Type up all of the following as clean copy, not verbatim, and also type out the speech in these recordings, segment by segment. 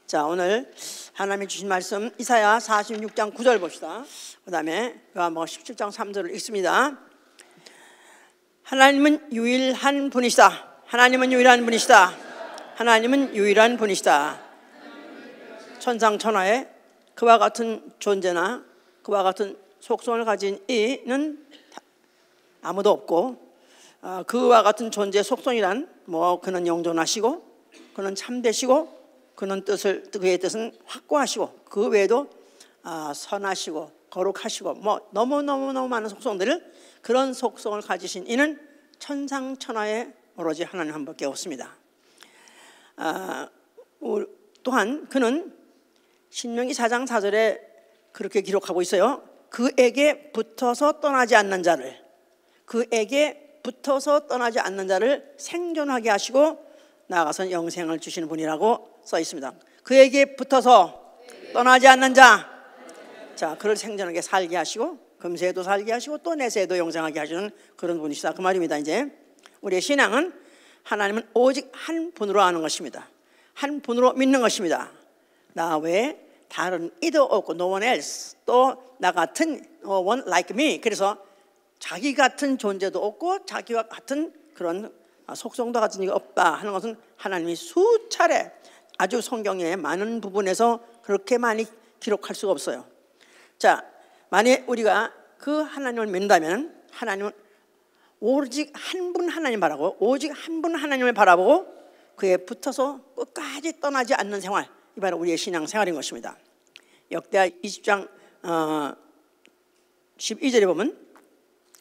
자, 오늘 하나님이 주신 말씀 이사야 46장 9절 봅시다. 그 다음에 요한복음 17장 3절을 읽습니다. 하나님은 유일한 분이시다. 하나님은 유일한 분이시다. 하나님은 유일한 분이시다. 천상천하에 그와 같은 존재나 그와 같은 속성을 가진 이는 아무도 없고, 그와 같은 존재의 속성이란 그는 영존하시고, 그는 참되시고, 그는 그의 뜻은 확고하시고, 그 외에도 선하시고 거룩하시고 너무 많은 속성들을, 그런 속성을 가지신 이는 천상천하에 오로지 하나님 한 분밖에 없습니다. 또한 그는 신명기 4장 4절에 그렇게 기록하고 있어요. 그에게 붙어서 떠나지 않는 자를, 그에게 붙어서 떠나지 않는 자를 생존하게 하시고 나아가서 영생을 주시는 분이라고 써 있습니다. 그에게 붙어서 떠나지 않는 자, 그를 생존하게 살게 하시고 금세에도 살게 하시고 또 내세에도 영생하게 하시는 그런 분이시다, 그 말입니다. 이제 우리의 신앙은 하나님은 오직 한 분으로 아는 것입니다. 한 분으로 믿는 것입니다. 나 외에 다른 이도 없고 no one else, 또 나 같은 no one like me. 그래서 자기 같은 존재도 없고 자기와 같은 그런 속성도 같은 이가 없다 하는 것은 하나님이 수차례 아주 성경의 많은 부분에서 그렇게 많이 기록할 수가 없어요. 자, 만약 우리가 그 하나님을 믿는다면 하나님은 오직 한 분 하나님 바라고, 오직 한 분 하나님을 바라보고 그에 붙어서 끝까지 떠나지 않는 생활, 이 바로 우리의 신앙 생활인 것입니다. 역대하 20장 12절에 보면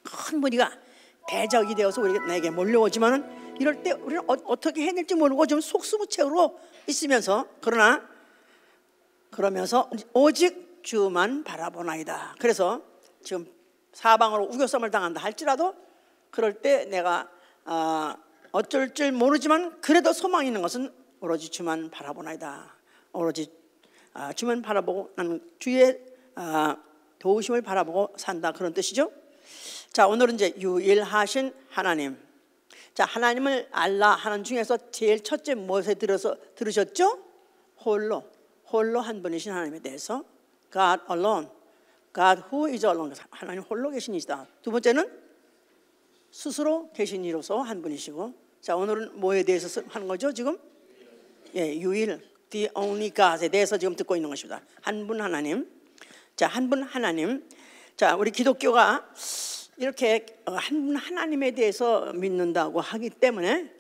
큰 무리가 대적이 되어서 내게 몰려오지만은 이럴 때 우리는 어떻게 해야 될지 모르고 좀 속수무책으로 있으면서, 그러면서 오직 주만 바라보나이다. 그래서 지금 사방으로 우겨쌈을 당한다 할지라도 그럴 때 내가 어쩔 줄 모르지만 그래도 소망이 있는 것은 오로지 주만 바라보나이다. 오로지 주만 바라보고 나는 주의 도우심을 바라보고 산다, 그런 뜻이죠. 자, 오늘은 이제 유일하신 하나님. 자, 하나님을 알라 하는 중에서 제일 첫째 무엇에 들으셨죠? 홀로 한 분이신 하나님에 대해서 God alone, God who is alone, 하나님 홀로 계신 이시다. 두 번째는 스스로 계신 이로서 한 분이시고, 자, 오늘은 뭐에 대해서 하는 거죠 지금? 유일, the only God에 대해서 지금 듣고 있는 것입니다. 한 분 하나님. 자, 한 분 하나님. 자, 우리 기독교가 이렇게 한 분 하나님에 대해서 믿는다고 하기 때문에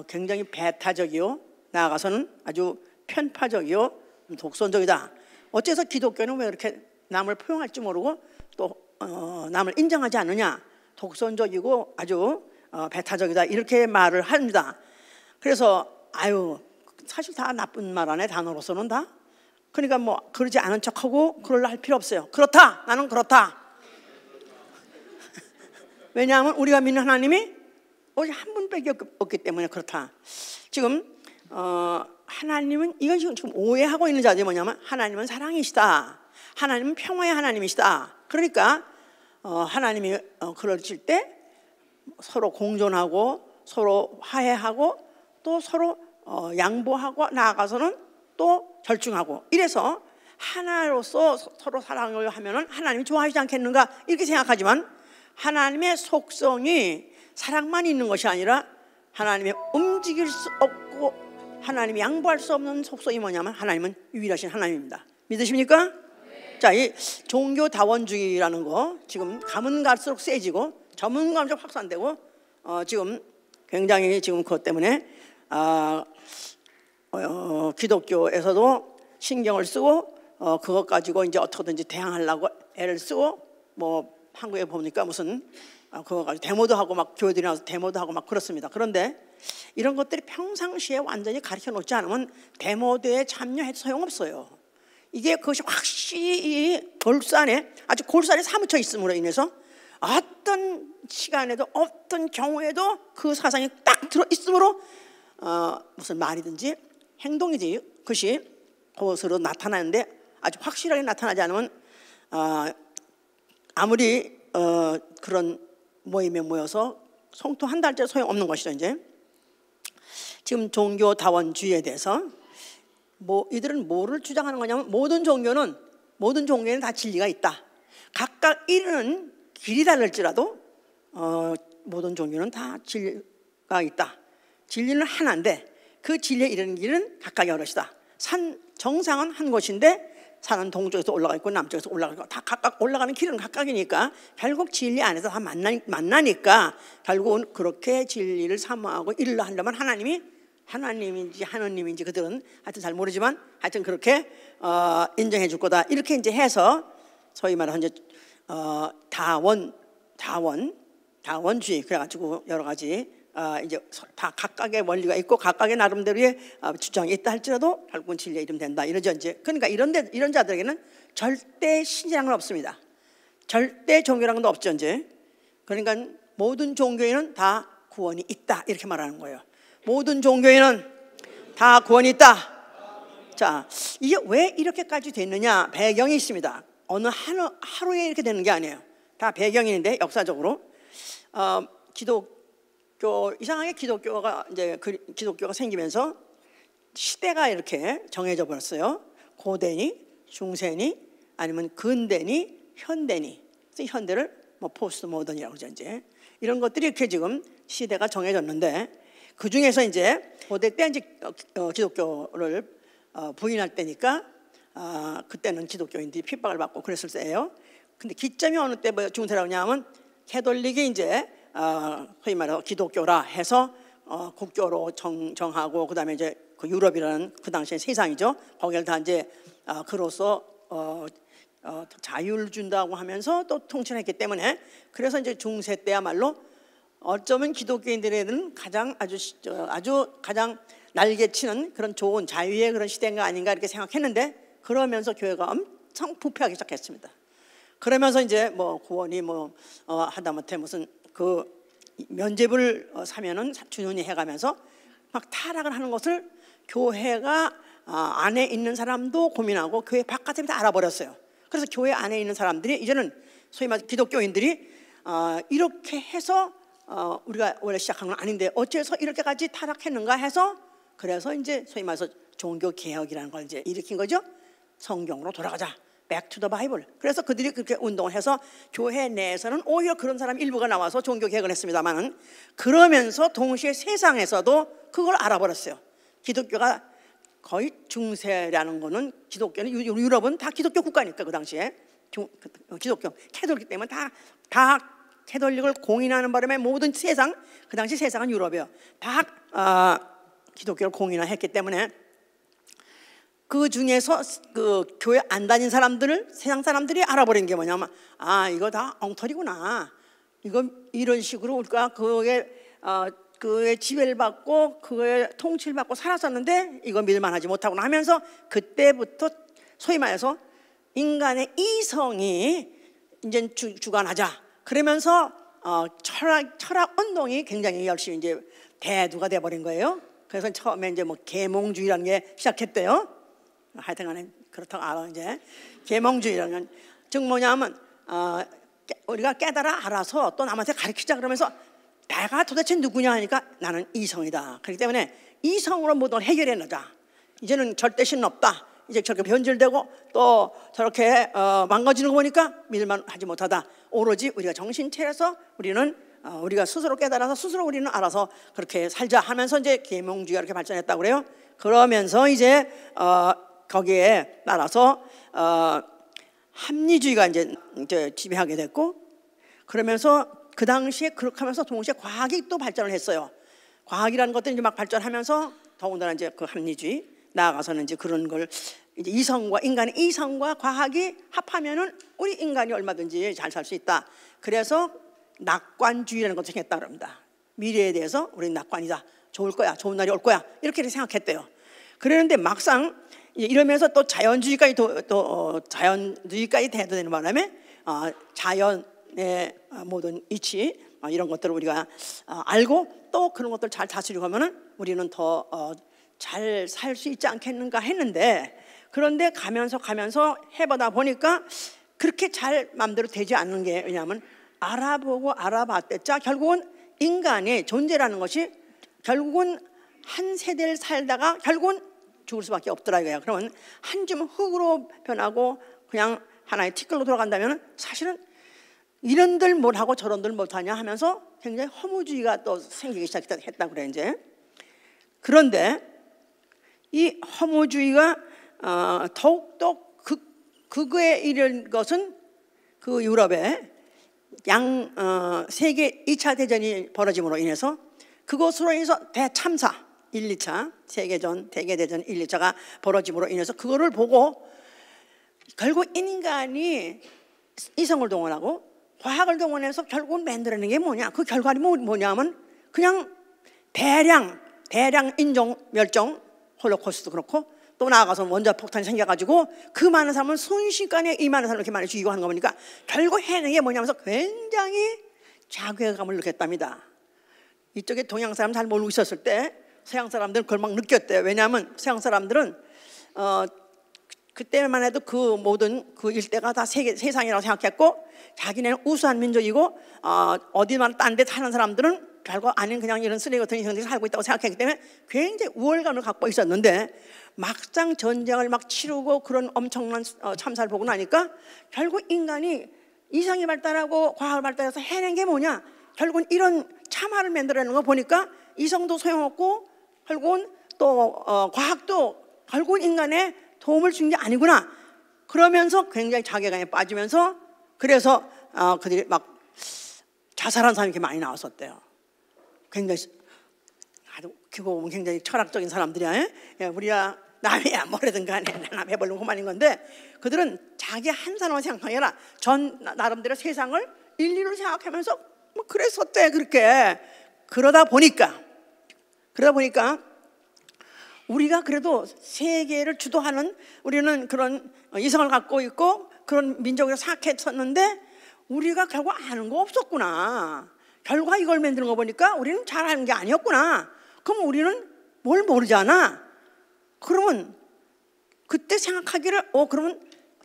굉장히 배타적이요, 나아가서는 아주 편파적이요, 독선적이다. 어째서 기독교는 왜 이렇게 남을 포용할지 모르고 또 남을 인정하지 않느냐, 독선적이고 아주 배타적이다, 이렇게 말을 합니다. 그래서 사실 다 나쁜 말 안에 단어로서는 다, 그러니까 그러지 않은 척하고 그럴라 할 필요 없어요. 그렇다, 나는 그렇다. 왜냐하면 우리가 믿는 하나님이 오직 한 분밖에 없기 때문에 그렇다. 지금 하나님은, 이건 지금 오해하고 있는 자들이 뭐냐면, 하나님은 사랑이시다, 하나님은 평화의 하나님이시다. 그러니까 하나님이 그러실 때 서로 공존하고 서로 화해하고 또 서로 양보하고 나아가서는 또 절충하고, 이래서 하나로서 서로 사랑을 하면은 하나님이 좋아하지 않겠는가, 이렇게 생각하지만 하나님의 속성이 사랑만 있는 것이 아니라 하나님의 움직일 수 없고 하나님이 양보할 수 없는 속성이 뭐냐면 하나님은 유일하신 하나님입니다. 믿으십니까? 네. 자, 이 종교다원주의라는 거 지금 가면 갈수록 세지고 전문가적 확산되고 지금 굉장히 지금 그것 때문에 기독교에서도 신경을 쓰고 그것 가지고 이제 어떻게든지 대항하려고 애를 쓰고, 한국에 보니까 무슨 그거 가지고 데모도 하고 교회들이 나와서 데모도 하고 그렇습니다. 그런데 이런 것들이 평상시에 완전히 가르쳐 놓지 않으면 데모대에 참여해도 소용없어요. 이게 그것이 확실히 이 골산에 아주 골산에 사무쳐 있음으로 인해서 어떤 시간에도 어떤 경우에도 그 사상이 딱 들어 있으므로 무슨 말이든지 행동이지 그것이 그것으로 나타나는데, 아주 확실하게 나타나지 않으면 아무리 그런 모임에 모여서 성토한 달째 소용없는 것이죠. 이제 지금 종교다원주의에 대해서 이들은 뭐를 주장하는 거냐면 모든 종교에는 다 진리가 있다. 각각 이르는 길이 다를지라도 모든 종교는 다 진리가 있다. 진리는 하나인데 그 진리에 이르는 길은 각각의 여럿이다. 정상은 한 곳인데 산은 동쪽에서 올라가 있고 남쪽에서 올라가 있고 다 각각 올라가는 길은 각각이니까 결국 진리 안에서 다 만나니까 결국은 그렇게 진리를 사모하고 일을 하려면 하나님인지 하느님인지 그들은 하여튼 잘 모르지만 하여튼 그렇게 인정해 줄 거다. 이렇게 이제 해서 소위 말해서 이제 다원주의 그래가지고 여러 가지 이제 다 각각의 원리가 있고 각각의 나름대로의 주장이 있다 할지라도 결국은 진리의 이름 된다 이러죠 이제. 그러니까 이런 자들에게는 절대 신이랑은 없습니다. 절대 종교랑도 없죠 이제. 그러니까 모든 종교에는 다 구원이 있다 이렇게 말하는 거예요. 모든 종교에는 다 구원이 있다. 자, 이게 왜 이렇게까지 됐느냐? 배경이 있습니다. 어느 하루에 이렇게 되는 게 아니에요. 다 배경이 있는데 역사적으로 이상하게 기독교가 생기면서 시대가 이렇게 정해져 버렸어요. 고대니, 중세니, 아니면 근대니, 현대니. 그래서 현대를 포스트 모던이라고 그러죠 이제. 이런 것들이 이렇게 지금 시대가 정해졌는데 그 중에서 이제 고대 때 이제 기독교를 부인할 때니까 그때는 기독교인들이 핍박을 받고 그랬을 때예요. 근데 기점이 어느 때 중세라고 하냐면 캐톨릭이 이제 소위 말해서 기독교라 해서 국교로 정하고 그다음에 이제 그 유럽이라는 그 당시의 세상이죠. 거기를 다 이제 그로서 자유를 준다고 하면서 또 통치했기 때문에 그래서 이제 중세 때야말로 어쩌면 기독교인들에게는 아주 가장 날개치는 그런 좋은 자유의 그런 시대가 아닌가 이렇게 생각했는데 그러면서 교회가 엄청 부패하기 시작했습니다. 그러면서 이제 구원이 하다못해 무슨 그 면죄부를 사면은 준연히 해가면서 막 타락을 하는 것을 교회가 안에 있는 사람도 고민하고 교회 바깥에 다 알아버렸어요. 그래서 교회 안에 있는 사람들이 이제는 소위 말해서 기독교인들이 이렇게 해서 우리가 원래 시작한 건 아닌데 어째서 이렇게까지 타락했는가 해서 그래서 이제 소위 말해서 종교 개혁이라는 걸 이제 일으킨 거죠. 성경으로 돌아가자. Back to the Bible. 그래서 그들이 그렇게 운동을 해서 교회 내에서는 오히려 그런 사람 일부가 나와서 종교 개혁을 했습니다만은 그러면서 동시에 세상에서도 그걸 알아버렸어요. 기독교가 거의 중세라는 거는 기독교는 유럽은 다 기독교 국가니까 그 당시에 기독교 캐톨릭 때문에 다 캐톨릭을 공인하는 바람에 모든 세상 그 당시 세상은 유럽이요. 다 기독교를 공인했기 때문에 그 중에서 그 교회 안 다닌 사람들을 세상 사람들이 알아버린 게 뭐냐면 이거 다 엉터리구나. 이거 이런 식으로 우리가 그의 지배를 받고 그의 통치를 받고 살았었는데 이거 믿을만하지 못하구나 하면서 그때부터 소위 말해서 인간의 이성이 이제 주관하자. 그러면서 철학 운동이 굉장히 열심히 이제 대두가 돼버린 거예요. 그래서 처음에 이제 계몽주의라는 게 시작했대요. 하여튼간에 그렇다고 알아 이제 계몽주의라는 건 즉 뭐냐면 우리가 깨달아 알아서 또 남한테 가르치자 그러면서 내가 도대체 누구냐 하니까 나는 이성이다. 그렇기 때문에 이성으로 모든 걸 해결해 놓자. 이제는 절대신은 없다. 이제 저렇게 변질되고 또 저렇게 망가지는 거 보니까 믿을만하지 못하다. 오로지 우리가 정신 차려서 우리가 스스로 깨달아서 스스로 우리는 알아서 그렇게 살자 하면서 이제 계몽주의가 이렇게 발전했다고 그래요. 그러면서 이제 거기에 따라서 합리주의가 이제 지배하게 됐고 그러면서 그 당시에 그렇게 하면서 동시에 과학이 또 발전을 했어요. 과학이라는 것들이 이제 막 발전하면서 더군다나 이제 그 합리주의 나아가서는 이제 그런 걸 이제 인간의 이성과 과학이 합하면은 우리 인간이 얼마든지 잘 살 수 있다. 그래서 낙관주의라는 것도 생겼다 그럽니다. 미래에 대해서 우리는 낙관이다. 좋을 거야. 좋은 날이 올 거야. 이렇게 생각했대요. 그랬는데 막상 이러면서 또 자연주의까지 자연주의까지 대두되는 바람에 자연의 모든 이치 이런 것들을 우리가 알고 또 그런 것들을 잘 다스리고 하면은 우리는 더 잘 살 수 있지 않겠는가 했는데 그런데 가면서 해보다 보니까 그렇게 잘 마음대로 되지 않는 게 왜냐하면 알아보고 알아봤댔자 결국은 인간의 존재라는 것이 결국은 한 세대를 살다가 결국은 죽을 수밖에 없더라 이거야. 그러면 한 줌 흙으로 변하고 그냥 하나의 티끌로 돌아간다면 사실은 이런들 못하고 저런들 못하냐 하면서 굉장히 허무주의가 또 생기기 시작했다 그래 이제. 그런데 이 허무주의가 더욱더 극에 이른 것은 그 유럽에 세계 2차 대전이 벌어짐으로 인해서 그것으로 인해서 대참사 1, 2차 세계전, 대개대전 1, 2차가 벌어짐으로 인해서 그거를 보고 결국 인간이 이성을 동원하고 과학을 동원해서 결국은 만들어내는 게 뭐냐, 그 결과는 뭐냐면 그냥 대량 인종 멸종, 홀로코스트도 그렇고 또 나아가서 원자폭탄이 생겨가지고 그 많은 사람을 순식간에 이 많은 사람을 이렇게 많이 죽이고 하는 거 보니까 결국 해내는 게 뭐냐면서 굉장히 자괴감을 느꼈답니다. 이쪽에 동양 사람 잘 모르고 있었을 때 서양 사람들은 그걸 막 느꼈대요. 왜냐하면 서양 사람들은 그때만 해도 그 모든 그 일대가 다 세상이라고 생각했고 자기네는 우수한 민족이고 어디만 딴 데 사는 사람들은 별거 아닌 그냥 이런 쓰레기 같은 인생들이 살고 있다고 생각했기 때문에 굉장히 우월감을 갖고 있었는데 막상 전쟁을 막 치르고 그런 엄청난 참사를 보고 나니까 결국 인간이 이성이 발달하고 과학을 발달해서 해낸 게 뭐냐, 결국은 이런 참화를 만들어내는 거 보니까 이성도 소용없고 결국은 또 과학도 결국은 인간의 도움을 준 게 아니구나. 그러면서 굉장히 자괴감에 빠지면서 그래서 그들이 막 자살한 사람이 이렇게 많이 나왔었대요. 굉장히 아주 그거 보면 굉장히 철학적인 사람들이야. 예, 우리야 남이야 뭐래든 간에 남 해보려고 그만인 건데 그들은 자기 한 사람만 생각하는 게 아니라 전 나름대로 세상을 일리로 생각하면서 뭐 그랬었대 그렇게. 그러다 보니까 우리가 그래도 세계를 주도하는 우리는 그런 이성을 갖고 있고 그런 민족으로 생각했었는데 우리가 결국 아는 거 없었구나. 결과 이걸 만드는 거 보니까 우리는 잘하는 게 아니었구나. 그럼 우리는 뭘 모르잖아. 그러면 그때 생각하기를 그러면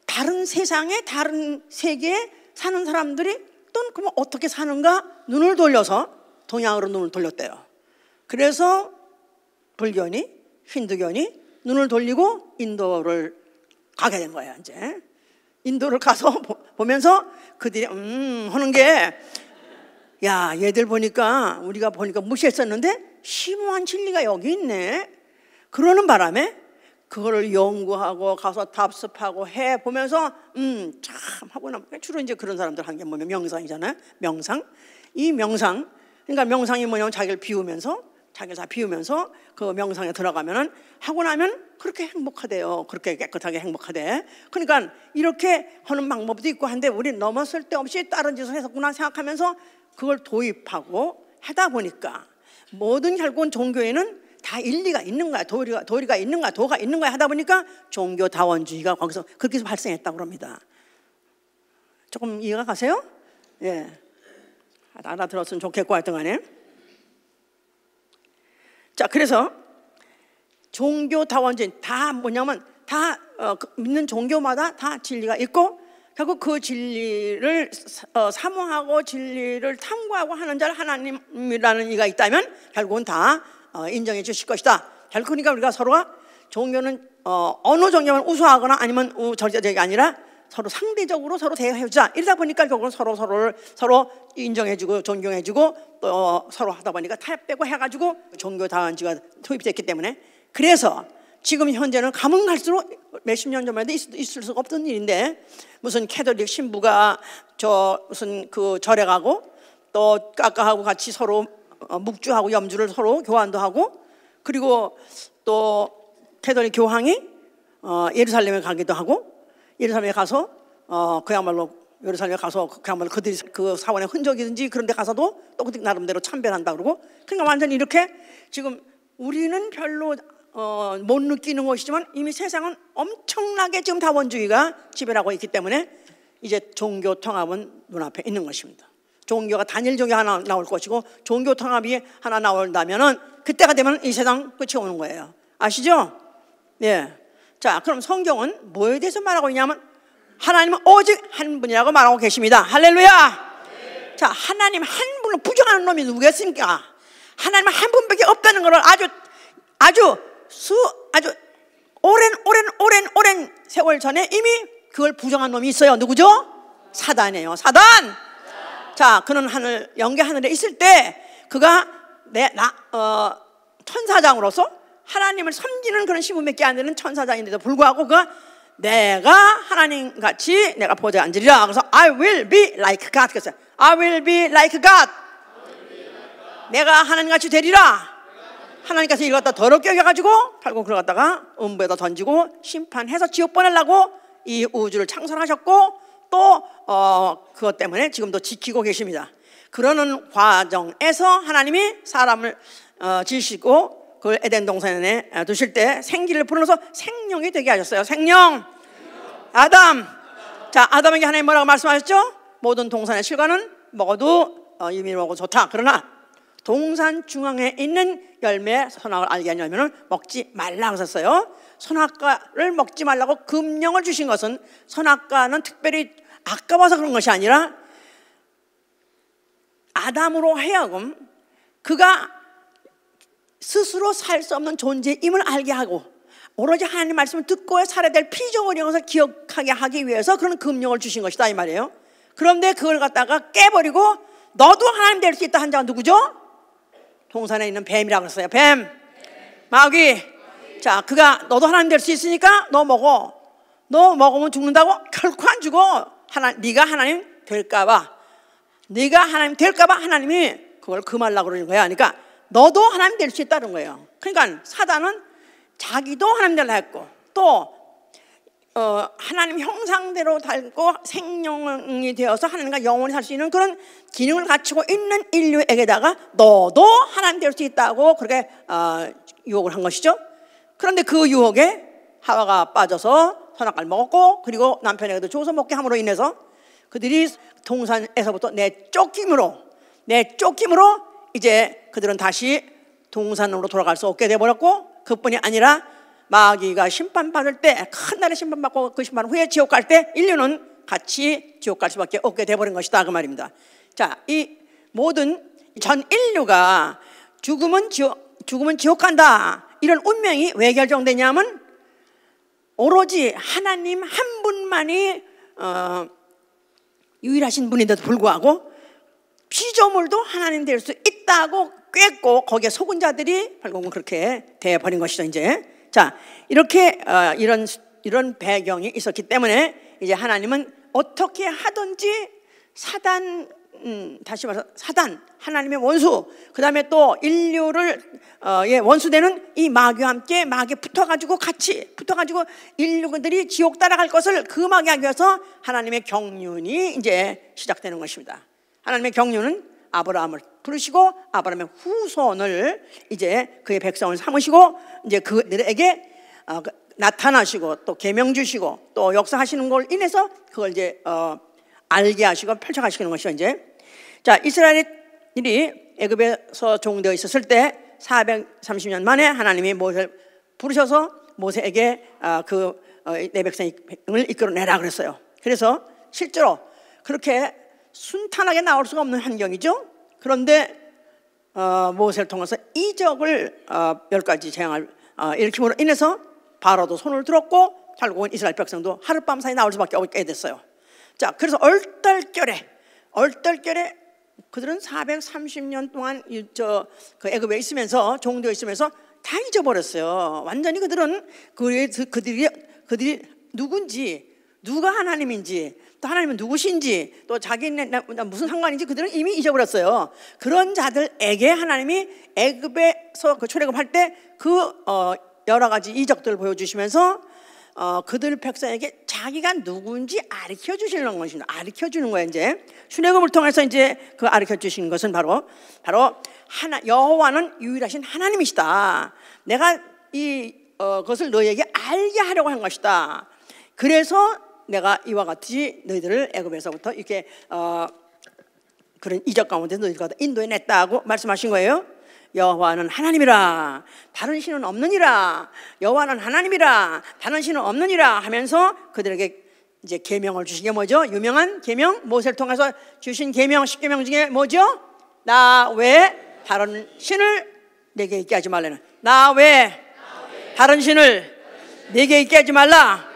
다른 세상에 다른 세계에 사는 사람들이 또 그러면 어떻게 사는가 눈을 돌려서 동양으로 눈을 돌렸대요. 그래서 불교니 힌두교니 눈을 돌리고 인도를 가게 된 거예요. 이제 인도를 가서 보면서 그들이 하는 게 야 얘들 보니까 우리가 보니까 무시했었는데 심오한 진리가 여기 있네. 그러는 바람에 그거를 연구하고 가서 답습하고 해 보면서 참 하고 나면 주로 이제 그런 사람들 하는 게 뭐냐면 명상이잖아요. 명상. 이 명상 그러니까 명상이 뭐냐면 자기를 다 비우면서 그 명상에 들어가면은 하고 나면 그렇게 행복하대요. 그렇게 깨끗하게 행복하대. 그러니까 이렇게 하는 방법도 있고 한데 우리는 넘었을 때 없이 다른 짓을 했었구나 생각하면서 그걸 도입하고 하다 보니까 모든 결국은 종교에는 다 일리가 있는 거야. 도리가 있는 거야. 도가 있는 거야. 하다 보니까 종교다원주의가 거기서 그렇게 발생했다고 합니다. 조금 이해가 가세요? 예. 알아들었으면 좋겠고 하여튼 간에. 자, 그래서 종교다원주의 다 뭐냐면 다 믿는 종교마다 다 진리가 있고 결국 그 진리를 사모하고 진리를 탐구하고 하는 자를 하나님이라는 이가 있다면 결국은 다 인정해 주실 것이다. 결국 그러니까 우리가 서로가 종교는 어느 종교는 우수하거나 아니면 절대적이 아니라 서로 상대적으로 서로 대해주자. 이러다 보니까 결국은 서로 인정해주고 존경해주고 또 서로 하다 보니까 타협되고 해가지고 종교다원주의가 투입됐기 때문에 그래서 지금 현재는 가면 갈수록 몇십 년 전만 해도 있을 수가 없던 일인데 무슨 캐톨릭 신부가 무슨 그 절에 가고 또 까까하고 같이 서로 묵주하고 염주를 서로 교환도 하고 그리고 또 캐톨릭 교황이 예루살렘에 가기도 하고 예루살렘에 가서 그야말로 그들이 그 사원의 흔적이든지 그런 데 가서도 또 나름대로 참배한다 그러고 그러니까 완전히 이렇게 지금 우리는 별로 못 느끼는 것이지만 이미 세상은 엄청나게 지금 다원주의가 지배하고 있기 때문에 이제 종교 통합은 눈앞에 있는 것입니다. 종교가 단일 종교 하나 나올 것이고 종교 통합이 하나 나온다면은 그때가 되면 이 세상 끝이 오는 거예요. 아시죠? 예. 자, 그럼 성경은 뭐에 대해서 말하고 있냐면 하나님은 오직 한 분이라고 말하고 계십니다. 할렐루야. 네. 자, 하나님 한 분을 부정하는 놈이 누구겠습니까? 하나님은 한 분밖에 없다는 것을 아주 오랜 세월 전에 이미 그걸 부정한 놈이 있어요. 누구죠? 사단이에요. 사단. 자, 그는 영계 하늘에 있을 때 그가 천사장으로서 하나님을 섬기는 그런 신분밖에 안 되는 천사장인데도 불구하고 그가 내가 하나님 같이 내가 보좌에 앉으리라. 그래서 I will be like God. 그랬어요. I will be like God. 내가 하나님 같이 되리라. 하나님께서 이걸 갖다 더럽게 여겨가지고 결국 그걸 갖다가 음부에다 던지고 심판해서 지옥 보내려고 이 우주를 창설하셨고 또 그것 때문에 지금도 지키고 계십니다. 그러는 과정에서 하나님이 사람을 지으시고 그걸 에덴 동산에 두실 때 생기를 불어넣어서 생명이 되게 하셨어요. 생명. 아담. 자, 아담에게 하나님 뭐라고 말씀하셨죠? 모든 동산의 실과는 먹어도 유미 먹어도 좋다. 그러나 동산 중앙에 있는 열매, 선악을 알게 한 열매는 먹지 말라고 하셨어요. 선악과를 먹지 말라고 금령을 주신 것은 선악과는 특별히 아까워서 그런 것이 아니라 아담으로 하여금 그가 스스로 살 수 없는 존재임을 알게 하고 오로지 하나님 말씀을 듣고 살아야 될 피조물인 것을 기억하게 하기 위해서 그런 금령을 주신 것이다 이 말이에요. 그런데 그걸 갖다가 깨버리고 너도 하나님 될 수 있다 한 자가 누구죠? 동산에 있는 뱀이라고 했어요. 뱀, 마귀. 자, 그가 너도 하나님 될 수 있으니까 너 먹어. 너 먹으면 죽는다고? 결코 안 죽어. 네가 하나님 될까봐. 네가 하나님 될까봐 하나님이 그걸 금하려고 그러는 거야. 그러니까 너도 하나님 될 수 있다는 거예요. 그러니까 사단은 자기도 하나님 되려 했고 또 하나님 형상대로 닮고 생명이 되어서 하나님과 영원히 살 수 있는 그런 기능을 갖추고 있는 인류에게다가 너도 하나님 될 수 있다고 그렇게 유혹을 한 것이죠. 그런데 그 유혹에 하와가 빠져서 선악과를 먹었고 그리고 남편에게도 줘서 먹게 함으로 인해서 그들이 동산에서부터 내쫓김으로 이제 그들은 다시 동산으로 돌아갈 수 없게 되어버렸고 그뿐이 아니라 마귀가 심판받을 때 큰 날에 심판받고 그 심판 후에 지옥 갈 때 인류는 같이 지옥 갈 수밖에 없게 되어버린 것이다 그 말입니다. 자, 이 모든 전 인류가 죽으면 지옥 간다 이런 운명이 왜 결정되냐면 오로지 하나님 한 분만이 유일하신 분인데도 불구하고 피조물도 하나님 될 수 있다고 꿰고 거기에 속은 자들이 결국은 그렇게 되어버린 것이죠. 이제 자, 이렇게 이런 배경이 있었기 때문에 이제 하나님은 어떻게 하든지 사단, 다시 말해서 사단, 하나님의 원수, 그 다음에 또 인류를 원수되는 이 마귀와 함께 마귀에 붙어가지고 같이 붙어가지고 인류들이 지옥 따라갈 것을 금하게 하기 위해서 하나님의 경륜이 이제 시작되는 것입니다. 하나님의 경륜은 아브라함을 부르시고 아브라함의 후손을 이제 그의 백성을 삼으시고 이제 그들에게 나타나시고 또 계명 주시고 또 역사하시는 걸 인해서 그걸 이제 알게 하시고 펼쳐가시는 것이죠. 이제 자, 이스라엘이 애굽에서 종되어 있었을 때 430년 만에 하나님이 모세를 부르셔서 모세에게 내 백성을 이끌어내라 그랬어요. 그래서 실제로 그렇게 순탄하게 나올 수가 없는 환경이죠. 그런데 모세를 통해서 이적을 10가지 재앙을 일으킴으로 인해서 바로도 손을 들었고 결국은 이스라엘 백성도 하룻밤 사이 나올 수밖에 없게 됐어요. 자, 그래서 얼떨결에 그들은 430년 동안 그 애굽에 있으면서 종되어 있으면서 다 잊어버렸어요. 완전히 그들이 누군지, 누가 하나님인지, 또 하나님은 누구신지, 또 자기네 무슨 상관인지 그들은 이미 잊어버렸어요. 그런 자들에게 하나님이 애굽에서 그 출애굽할 때 여러 가지 이적들을 보여주시면서 그들 백성에게 자기가 누군지 가르쳐 주시는 것입니다. 가르쳐 주는 거예요. 이제 출애굽을 통해서 이제 그 가르쳐 주시는 것은 바로 여호와는 유일하신 하나님이시다. 내가 그것을 너희에게 알게 하려고 한 것이다. 그래서 내가 이와 같이 너희들을 애굽에서부터 이렇게 그런 이적 가운데 너희들과 인도해냈다고 말씀하신 거예요. 여호와는 하나님이라 다른 신은 없느니라. 여호와는 하나님이라 다른 신은 없느니라 하면서 그들에게 이제 계명을 주신 게 뭐죠? 유명한 계명, 모세를 통해서 주신 계명 10계명 중에 뭐죠? 나 외 다른 신을 내게 있게 하지 말라는. 나 외 다른 신을 내게 있게 하지 말라.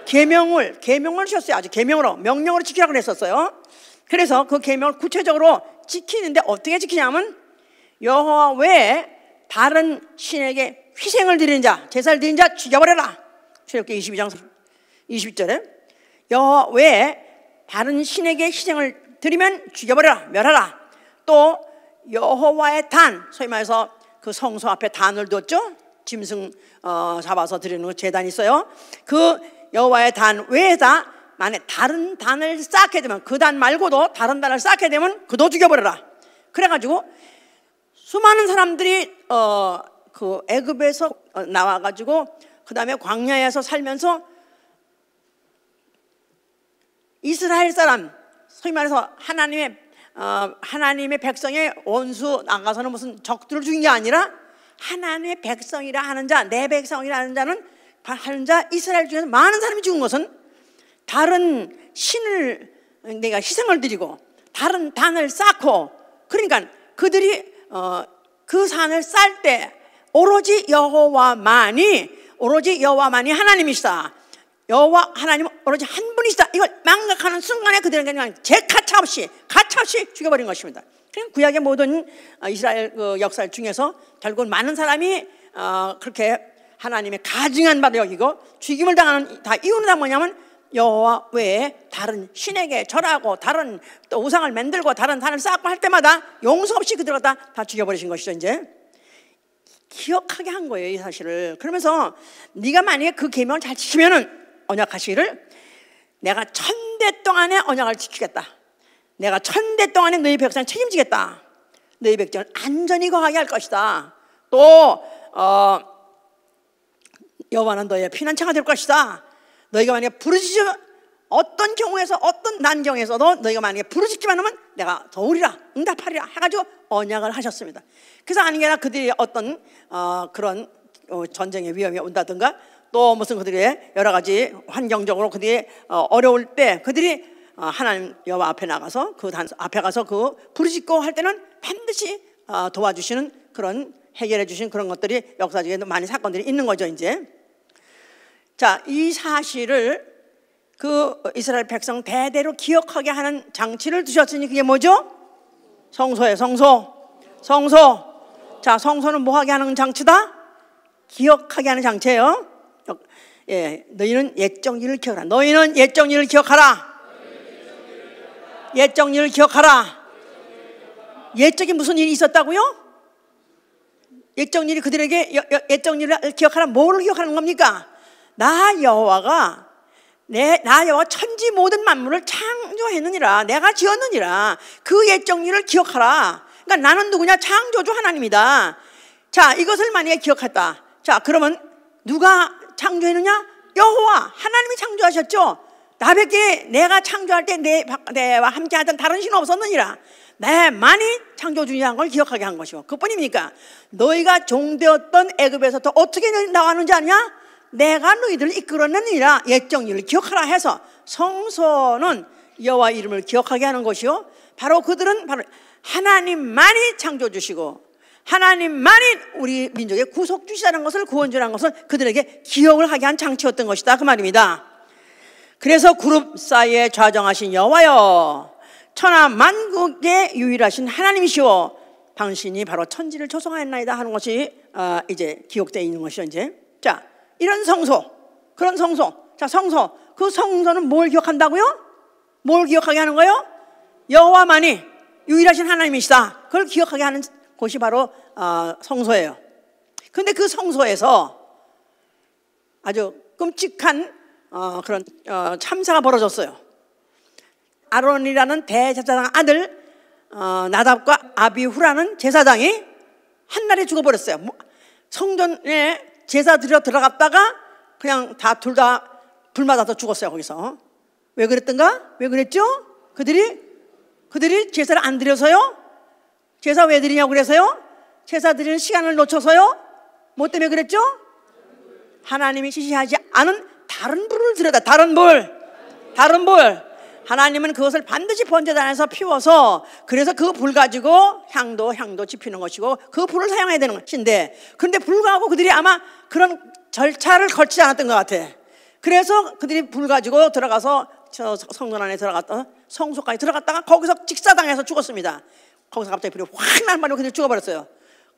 계명을 주셨어요. 아주 계명으로, 명령으로 지키라고 그랬었어요. 그래서 그 계명을 구체적으로 지키는데 어떻게 지키냐면 여호와 외에 다른 신에게 희생을 드리는 자, 제사를 드리는 자 죽여버려라. 출애굽기 22장 20절에 여호와 외에 다른 신에게 희생을 드리면 죽여버려라, 멸하라. 또 여호와의 단, 소위 말해서 그 성소 앞에 단을 뒀죠. 짐승 잡아서 드리는 제단이 있어요. 그 여호와의 단 외에다 만약 다른 단을 쌓게 되면, 그 단 말고도 다른 단을 쌓게 되면 그도 죽여버려라. 그래가지고 수많은 사람들이 그 애굽에서 나와가지고 그 다음에 광야에서 살면서 이스라엘 사람, 소위 말해서 하나님의 백성의 원수 나가서는 무슨 적들을 죽인 게 아니라 하나님의 백성이라 하는 자, 내 백성이라 하는 자 이스라엘 중에서 많은 사람이 죽은 것은 다른 신을 내가 희생을 드리고 다른 단을 쌓고, 그러니까 그들이 그 산을 쌓을 때 오로지 여호와만이 하나님이시다. 여호와 하나님은 오로지 한 분이시다. 이걸 망각하는 순간에 그들은 그냥 가차없이 죽여버린 것입니다. 그냥 구약의 모든 이스라엘 역사 중에서 결국은 많은 사람이 그렇게 하나님의 가증한 바로 여기고 죽임을 당하는 다 이유는 다 뭐냐면 여호와 외에 다른 신에게 절하고 다른 또 우상을 만들고 다른 산을 쌓고 할 때마다 용서 없이 그들을 다 죽여버리신 것이죠. 이제 기억하게 한 거예요, 이 사실을. 그러면서 네가 만약에 그 계명을 잘 지키면은 언약하시기를, 내가 1000대 동안의 언약을 지키겠다. 내가 1000대 동안에 너희 백성을 책임지겠다. 너희 백성을 안전히 거하게 할 것이다. 또 여호와는 너희의 피난처가 될 것이다. 너희가 만약에 부르짖으면 어떤 경우에서 어떤 난경에서도 너희가 만약에 부르짖기만 하면 내가 도우리라, 응답하리라 해가지고 언약을 하셨습니다. 그래서 아니게나 그들이 어떤 그런 전쟁의 위험이 온다든가 또 무슨 그들의 여러 가지 환경적으로 그들이 어려울 때 그들이 하나님 여호와 앞에 나가서 그 단 앞에 가서 그 부르짖고 할 때는 반드시 도와주시는 그런, 해결해 주신 그런 것들이 역사적에 많은 사건들이 있는 거죠. 이제 자, 이 사실을 그 이스라엘 백성 대대로 기억하게 하는 장치를 두셨으니 그게 뭐죠? 성소예요. 성소. 자, 성소는 뭐 하게 하는 장치다? 기억하게 하는 장치예요. 예, 너희는 옛정일을 기억하라. 너희는 옛정일을 기억하라. 옛정일을 기억하라. 옛적에 무슨 일이 있었다고요? 옛정일이 그들에게 옛정일을 기억하라. 뭐를 기억하는 겁니까? 나 여호와가 천지 모든 만물을 창조했느니라. 내가 지었느니라. 그 옛정일을 기억하라. 그러니까 나는 누구냐? 창조주 하나님이다. 자, 이것을 만약에 기억했다. 자, 그러면 누가 창조했느냐? 여호와 하나님이 창조하셨죠. 나밖에 내가 창조할 때 내와 함께 하던 다른 신은 없었느니라. 나만이 창조주의한 걸 기억하게 한 것이고, 그뿐입니까? 너희가 종되었던 애굽에서 또 어떻게 나왔는지 아냐? 내가 너희들을 이끌어내느니라. 옛정일을 기억하라 해서 성소는 여호와 이름을 기억하게 하는 것이요, 바로 그들은 바로 하나님만이 창조주시고 하나님만이 우리 민족의 구속주시라는 것을, 구원주라는 것을 그들에게 기억을 하게 한 장치였던 것이다, 그 말입니다. 그래서 그룹 사이에 좌정하신 여호와여, 천하 만국의 유일하신 하나님이시오, 당신이 바로 천지를 조성하였나이다 하는 것이 이제 기록되어 있는 것이죠. 이제 자, 이런 성소, 그런 성소, 자, 성소, 그 성소는 뭘 기억한다고요? 뭘 기억하게 하는 거예요? 여호와만이 유일하신 하나님이시다, 그걸 기억하게 하는 곳이 바로 성소예요. 그런데 그 성소에서 아주 끔찍한 그런 참사가 벌어졌어요. 아론이라는 대제사장 아들 나답과 아비후라는 제사장이 한날에 죽어버렸어요. 성전에 제사 드려 들어갔다가 그냥 둘 다 불 맞아서 죽었어요. 거기서. 왜 그랬던가? 왜 그랬죠? 그들이 제사를 안 드려서요? 제사 왜 드리냐고 그래서요? 제사 드리는 시간을 놓쳐서요? 뭐 때문에 그랬죠? 하나님이 지시하지 않은 다른 불을 드려다. 다른 불. 하나님은 그것을 반드시 번제단에서 피워서, 그래서 그 불 가지고 향도 지피는 것이고 그 불을 사용해야 되는 것인데, 그런데 불구하고 그들이 아마 그런 절차를 거치지 않았던 것 같아. 그래서 그들이 불 가지고 들어가서 저 성전 안에 들어갔다 성소까지 들어갔다가 거기서 직사당해서 죽었습니다. 거기서 갑자기 불이 확 날아버리고 그냥 죽어버렸어요.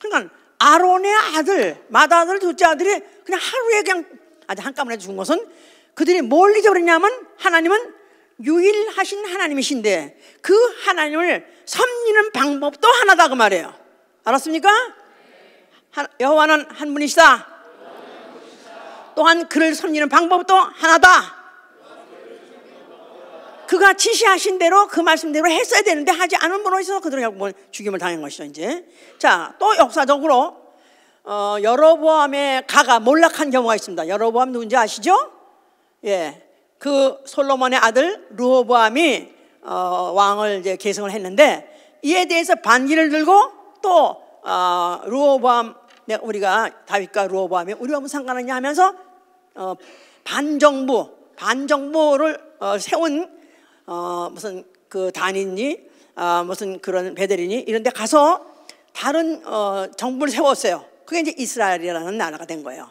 그러니까 아론의 아들, 맏아들, 둘째 아들이 그냥 하루에 그냥 아주 한꺼번에 죽은 것은 그들이 뭘 잊어버렸냐면 하나님은 유일하신 하나님이신데 그 하나님을 섬기는 방법도 하나다 그 말이에요. 알았습니까? 여호와는 한 분이시다. 또한 그를 섬기는 방법도 하나다. 그가 지시하신 대로 그 말씀대로 했어야 되는데 하지 않은 분으로 있어서 그들은 결국 죽임을 당한 것이죠. 이제 자, 또 역사적으로 여로보암의 가가 몰락한 경우가 있습니다. 여로보암 누군지 아시죠? 예, 그 솔로몬의 아들 르호보암이 왕을 이제 계승을 했는데 이에 대해서 반기를 들고 또 르호보암, 우리가 다윗과 르호보암이 우리와 무슨 상관이냐 하면서 반정부를 세운 무슨 그 단인이 무슨 그런 베델이니 이런 데 가서 다른 정부를 세웠어요. 그게 이제 이스라엘이라는 나라가 된 거예요.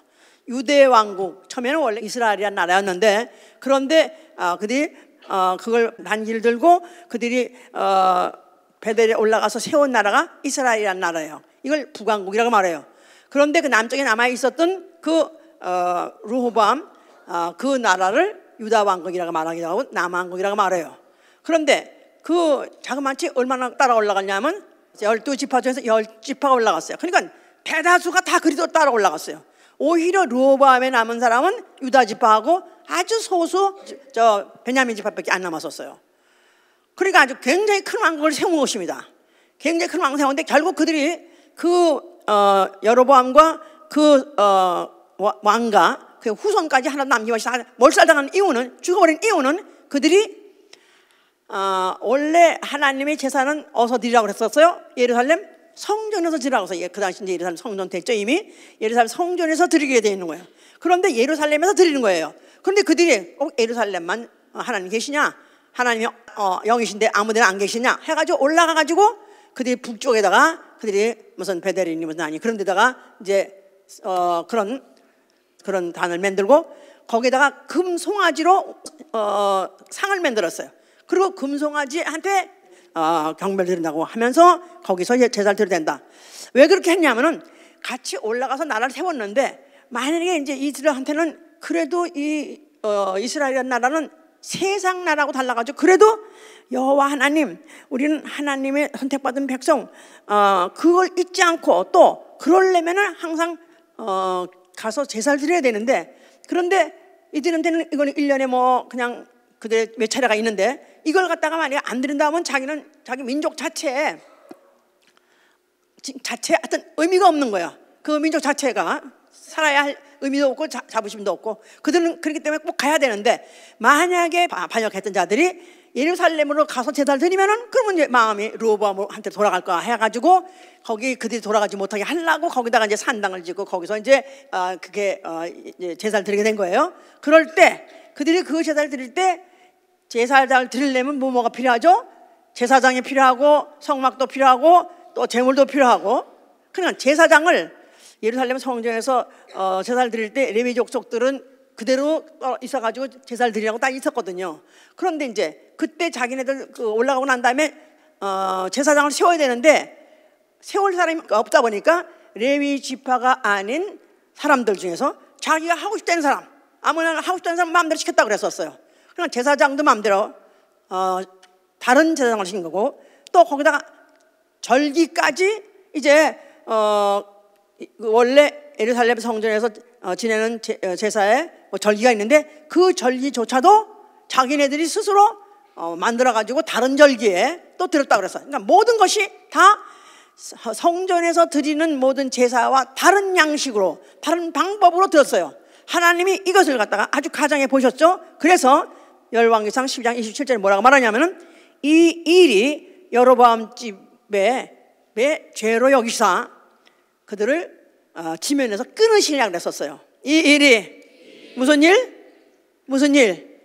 유대 왕국 처음에는 원래 이스라엘이라는 나라였는데 그런데 그들이 그걸 반기를 들고 그들이 베델에 올라가서 세운 나라가 이스라엘이라는 나라예요. 이걸 북왕국이라고 말해요. 그런데 그 남쪽에 남아 있었던 그 르호보암 그 나라를 유다 왕국이라고 말하기도 하고 남왕국이라고 말해요. 그런데 그 자그마치 얼마나 따라 올라갔냐면 12지파 중에서 10지파가 올라갔어요. 그러니까 대다수가 다 그리도 따라 올라갔어요. 오히려 르호보암에 남은 사람은 유다 지파하고 아주 소수 저 베냐민 지파밖에 안 남았었어요. 그러니까 아주 굉장히 큰 왕국을 세운 것입니다. 굉장히 큰 왕국을 세웠는데 결국 그들이 그 여로보암과 그 왕가 그 후손까지 하나 남김없이 몰살당한 이유는, 죽어버린 이유는 그들이 원래 하나님의 제사는 어디서 드리라고 그랬었어요? 예루살렘 성전에서 드리라고 해서 그 당시 이제 예루살렘 성전 됐죠. 이미 예루살렘 성전에서 드리게 되어 있는 거예요. 그런데 예루살렘에서 드리는 거예요. 그런데 그들이 예루살렘만 하나님 계시냐, 하나님이 영이신데 아무데나 안 계시냐 해가지고 올라가가지고 그들이 북쪽에다가 그들이 무슨 베델이니 무슨 아니 그런 데다가 이제 그런 단을 만들고 거기에다가 금송아지로 상을 만들었어요. 그리고 금송아지한테 경배를 드린다고 하면서 거기서 제사를 드려야 된다. 왜 그렇게 했냐면은 같이 올라가서 나라를 세웠는데 만약에 이제 이스라엘한테는 그래도 이 이스라엘이라는 나라는 세상 나라하고 달라가지고 그래도 여호와 하나님, 우리는 하나님의 선택받은 백성, 그걸 잊지 않고 또 그러려면은 항상 가서 제사를 드려야 되는데, 그런데 이들한테는 이거는 1년에 뭐 그냥 그들 몇 차례가 있는데 이걸 갖다가 만약에 안 드린다 하면 자기는 자기 민족 자체에 하여튼 의미가 없는 거야. 그 민족 자체가 살아야 할 의미도 없고 자부심도 없고 그들은 그렇기 때문에 꼭 가야 되는데, 만약에 반역했던 자들이 예루살렘으로 가서 제사를 드리면은 그러면 이제 마음이 르호보암한테 돌아갈까 해가지고 거기 그들이 돌아가지 못하게 하려고 거기다가 이제 산당을 짓고 거기서 이제 그게 이제 제사를 드리게 된 거예요. 그럴 때 그들이 그 제사를 드릴 때 제사장을 드리려면 뭐가 필요하죠? 제사장이 필요하고 성막도 필요하고 또 제물도 필요하고. 그러니까 제사장을 예루살렘 성전에서 제사를 드릴 때 레위 족속들은 그대로 있어가지고 제사를 드리라고 딱 있었거든요. 그런데 이제 그때 자기네들 올라가고 난 다음에 제사장을 세워야 되는데 세울 사람이 없다 보니까 레위 지파가 아닌 사람들 중에서 자기가 하고 싶다는 사람, 아무나 하고 싶다는 사람 마음대로 시켰다고 그랬었어요. 그러니까 제사장도 마음대로 다른 제사장을 시킨 거고, 또 거기다가 절기까지 이제 원래 예루살렘 성전에서 지내는 제사에 뭐 절기가 있는데 그 절기조차도 자기네들이 스스로 만들어가지고 다른 절기에 또 드렸다고 그랬어요. 그러니까 모든 것이 다 성전에서 드리는 모든 제사와 다른 양식으로, 다른 방법으로 드렸어요. 하나님이 이것을 갖다가 아주 가장해 보셨죠. 그래서 열왕기상 12장 27절에 뭐라고 말하냐면은 이 일이 여로보암 집의 죄로 여기사 그들을 지면에서 끊으시려고 그랬었어요. 이 일이 무슨 일? 무슨 일?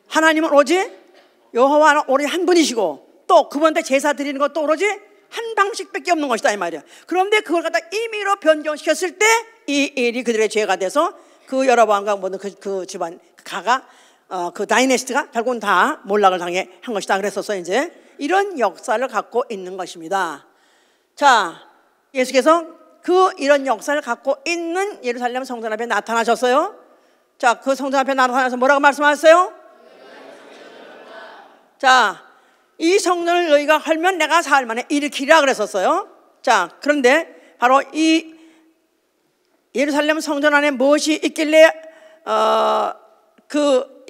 하나님은 오직 여호와는 오로지 한 분이시고 또 그분한테 제사 드리는 것도 오로지 한 방식밖에 없는 것이다 이 말이에요. 그런데 그걸 갖다 임의로 변경시켰을 때 이 일이 그들의 죄가 돼서 그 여로보암과 모든 그 집안 가가 그 다이내스티가 결국은 다 몰락을 당해 한 것이다. 그랬어서 이제 이런 역사를 갖고 있는 것입니다. 자, 예수께서 이런 역사를 갖고 있는 예루살렘 성전 앞에 나타나셨어요. 자, 그 성전 앞에 나타나서 뭐라고 말씀하셨어요? 자, 이 성전을 너희가 헐면 내가 사흘 만에 일으키리라 그랬었어요. 자, 그런데 바로 이 예루살렘 성전 안에 무엇이 있길래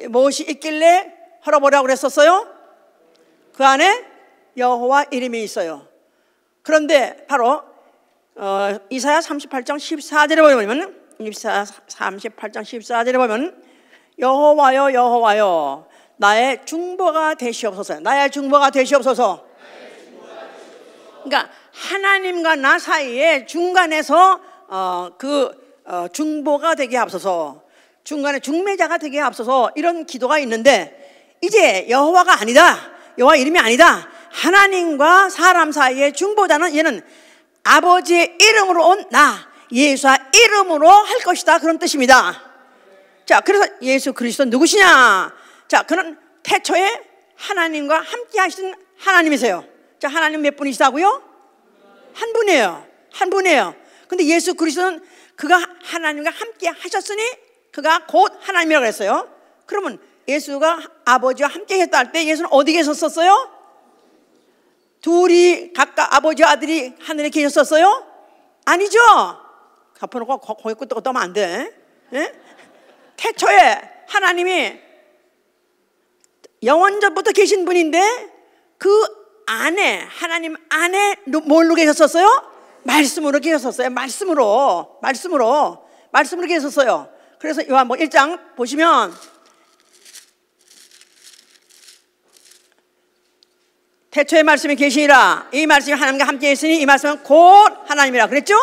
무엇이 있길래 헐어버리라고 그랬었어요? 그 안에 여호와 이름이 있어요. 그런데 바로 이사야 38장 14절에 보면 이사야 38장 14절에 보면 여호와여 여호와여 나의 중보가 되시옵소서. 나의 중보가 되시옵소서. 그러니까 하나님과 나 사이에 중간에서 중보가 되게 앞서서 중간에 중매자가 되게 앞서서 이런 기도가 있는데 이제 여호와가 아니다. 여호와 이름이 아니다. 하나님과 사람 사이의 중보자는 얘는 아버지의 이름으로 온 나 예수와 이름으로 할 것이다. 그런 뜻입니다. 자, 그래서 예수 그리스도 누구시냐? 자, 그는 태초에 하나님과 함께 하신 하나님이세요. 자, 하나님 몇 분이시다고요? 한 분이에요. 한 분이에요. 근데 예수 그리스도는 그가 하나님과 함께 하셨으니 그가 곧 하나님이라고 했어요. 그러면 예수가 아버지와 함께 했다 할 때 예수는 어디 계셨었어요? 둘이 각각 아버지와 아들이 하늘에 계셨었어요? 아니죠. 갚아놓고 거기 끄떡 떠면 안 돼. 예? 태초에 하나님이 영원전부터 계신 분인데 그 안에 하나님 안에 뭘로 계셨었어요? 말씀으로 계셨었어요. 말씀으로 계셨어요. 그래서 요한복음 1장 보시면 태초에 말씀이 계시니라. 이 말씀이 하나님과 함께 있으니 이 말씀은 곧 하나님이라 그랬죠?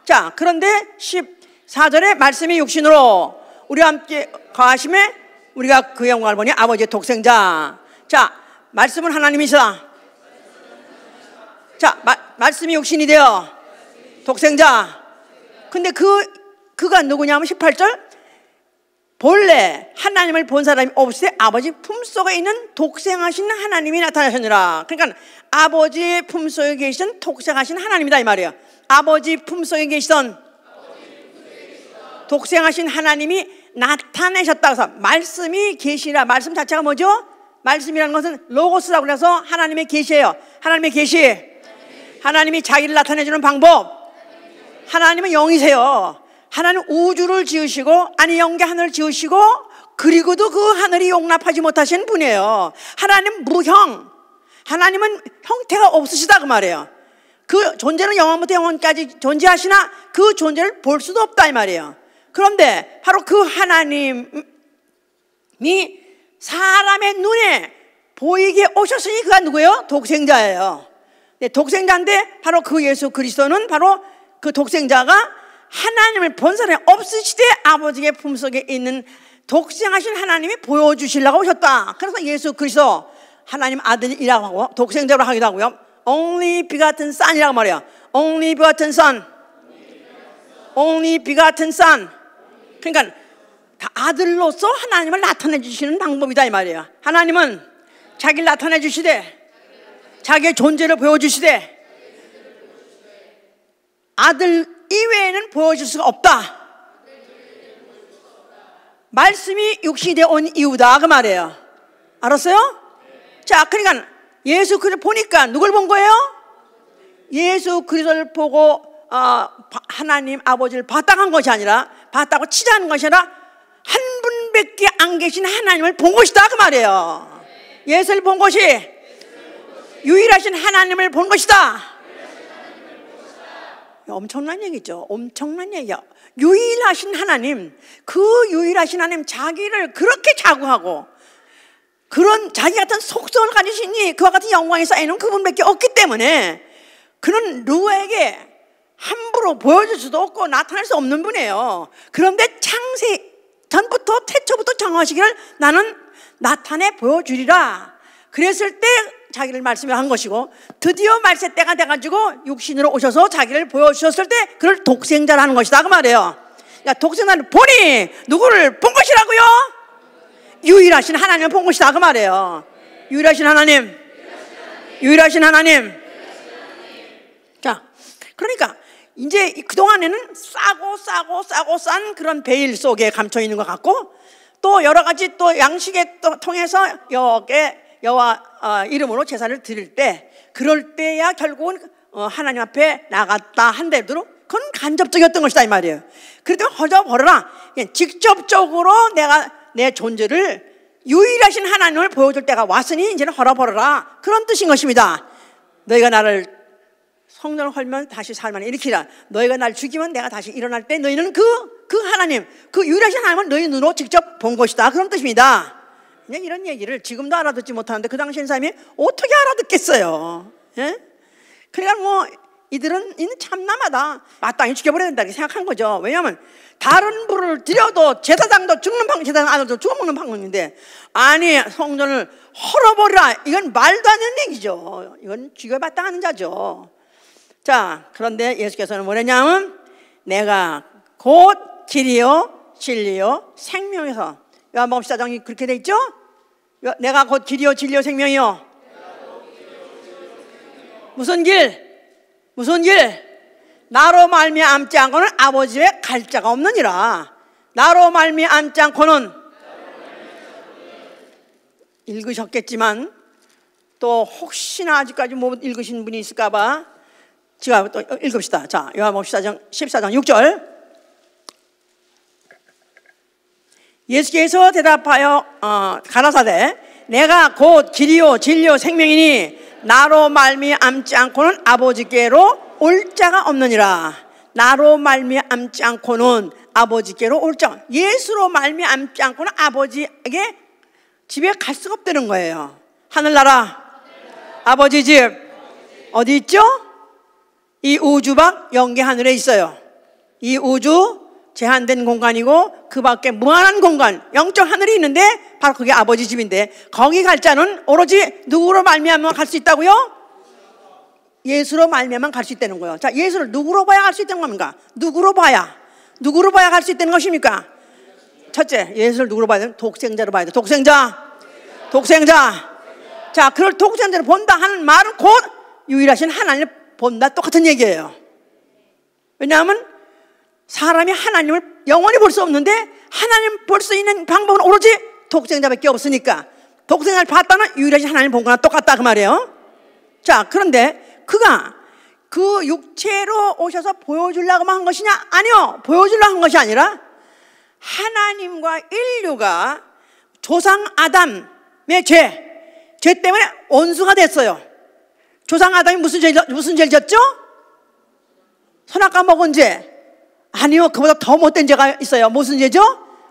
자, 그런데 14절에 말씀이 육신으로 우리와 함께 거하심에 우리가 그 영광을 보니 아버지의 독생자. 자, 말씀은 하나님이시다. 자, 말씀이 육신이 되어 독생자. 근데 그가 누구냐면 18절 본래 하나님을 본 사람이 없을 때 아버지 품속에 있는 독생하신 하나님이 나타나셨느라. 그러니까 아버지의 품속에 계시던 독생하신 하나님이다 이 말이에요. 아버지 품속에 계시던 독생하신 하나님이 나타내셨다고 해서 말씀이 계시라. 말씀 자체가 뭐죠? 말씀이라는 것은 로고스라고 그래서 하나님의 계시예요. 하나님의 계시. 하나님이 자기를 나타내주는 방법. 하나님은 영이세요. 하나님 우주를 지으시고 아니 영계 하늘을 지으시고 그리고도 그 하늘이 용납하지 못하신 분이에요. 하나님 무형. 하나님은 형태가 없으시다 그 말이에요. 그 존재는 영원부터 영원까지 존재하시나 그 존재를 볼 수도 없다 이 말이에요. 그런데 바로 그 하나님이 사람의 눈에 보이게 오셨으니 그가 누구예요? 독생자예요. 네, 독생자인데 바로 그 예수 그리스도는 바로 그 독생자가 하나님을 본 사람이 없으시되 아버지의 품속에 있는 독생하신 하나님이 보여주시려고 오셨다. 그래서 예수 그리스도 하나님 아들이라고 하고 독생자로 하기도 하고요. Only begotten son이라고 말해요. Only begotten son. Only begotten son. 그러니까 다 아들로서 하나님을 나타내 주시는 방법이다 이 말이에요. 하나님은 자기를 나타내 주시되 자기의 존재를 보여주시되 아들 이외에는 보여줄 수가 없다. 말씀이 육신이 되어 온 이유다 그 말이에요. 알았어요? 자, 그러니까 예수 그리스도를 보니까 누굴 본 거예요? 예수 그리스도를 보고 하나님 아버지를 봤다고 한 것이 아니라 봤다고 치자는 것이 아니라 한 분밖에 안 계신 하나님을 본 것이다 그 말이에요. 예수를 본 것이 유일하신 하나님을 본 것이다. 엄청난 얘기죠. 엄청난 얘기야. 유일하신 하나님, 그 유일하신 하나님 자기를 그렇게 자구하고 그런 자기 같은 속성을 가지시니 그와 같은 영광이 쌓이는 그분밖에 없기 때문에 그는 누구에게 함부로 보여줄 수도 없고 나타날 수 없는 분이에요. 그런데 창세 전부터 태초부터 정하시기를 나는 나타내 보여주리라. 그랬을 때 자기를 말씀을 한 것이고, 드디어 말세 때가 돼가지고 육신으로 오셔서 자기를 보여주셨을 때 그를 독생자라는 것이다 그 말이에요. 그러니까 독생자는 보니 누구를 본 것이라고요? 유일하신 하나님을 본 것이다 그 말이에요. 유일하신 하나님, 유일하신 하나님. 자, 그러니까 이제 그동안에는 싸고 싼 그런 베일 속에 감춰 있는 것 같고, 또 여러 가지 또 양식에 또 통해서 여호와 이름으로 제사를 드릴 때, 그럴 때야 결국은 하나님 앞에 나갔다 한데도 그건 간접적이었던 것이다 이 말이에요. 그래도 허져버려라. 직접적으로 내가 내 존재를 유일하신 하나님을 보여줄 때가 왔으니 이제는 헐어버려라, 그런 뜻인 것입니다. 너희가 나를 성전을 헐면 다시 살만히 일으키라. 너희가 날 죽이면 내가 다시 일어날 때 너희는 그 하나님, 그 유일하신 하나님을 너희 눈으로 직접 본 것이다, 그런 뜻입니다. 그냥 이런 얘기를 지금도 알아듣지 못하는데 그 당시엔 사람이 어떻게 알아듣겠어요? 예? 그러니까 뭐 이들은 참남하다, 마땅히 죽여버려야 된다 이렇게 생각한 거죠. 왜냐하면 다른 불을 들여도 제사장도 죽는 방법, 제사장 아들도 죽어먹는 방법인데, 아니 성전을 헐어버리라, 이건 말도 안 되는 얘기죠. 이건 죽여마땅하는 자죠. 자, 그런데 예수께서는 뭐랬냐면, 내가 곧 길이요 진리요 생명이서, 요한복음 14장이 그렇게 돼 있죠? 내가 곧 길이요 진리요 생명이요. 무슨 길? 무슨 길? 나로 말미암지 않고는 아버지에 갈 자가 없느니라. 나로 말미암지 않고는, 읽으셨겠지만 또 혹시나 아직까지 못 읽으신 분이 있을까 봐 제가 또 읽읍시다. 자, 요한복음 14장 6절. 예수께서 대답하여 가라사대, 내가 곧 길이요 진리요 생명이니 나로 말미암지 않고는 아버지께로 올 자가 없느니라. 나로 말미암지 않고는 아버지께로 올 자, 예수로 말미암지 않고는 아버지에게 집에 갈 수가 없다는 거예요. 하늘나라, 아버지 집 어디 있죠? 이 우주 밖 영계 하늘에 있어요. 이 우주 제한된 공간이고 그 밖에 무한한 공간, 영적 하늘이 있는데 바로 그게 아버지 집인데, 거기 갈 자는 오로지 누구로 말미암아 갈 수 있다고요? 예수로 말미암아 갈 수 있다는 거예요. 자, 예수를 누구로 봐야 갈 수 있다는 겁니까? 누구로 봐야 갈 수 있다는 것입니까? 첫째, 예수를 누구로 봐야 돼? 독생자로 봐야 돼. 독생자. 자, 그걸 독생자로 본다 하는 말은 곧 유일하신 하나님을 본다, 똑같은 얘기예요. 왜냐하면 사람이 하나님을 영원히 볼 수 없는데, 하나님 볼 수 있는 방법은 오로지 독생자밖에 없으니까 독생자를 봤다는 유일하신 하나님을 본 거나 똑같다 그 말이에요. 자, 그런데 그가 그 육체로 오셔서 보여주려고만 한 것이냐? 아니요, 보여주려고 한 것이 아니라 하나님과 인류가 조상 아담의 죄 때문에 원수가 됐어요. 조상 아담이 무슨 죄를 졌죠? 선악과 먹은 죄. 아니요, 그보다 더 못된 죄가 있어요. 무슨 죄죠?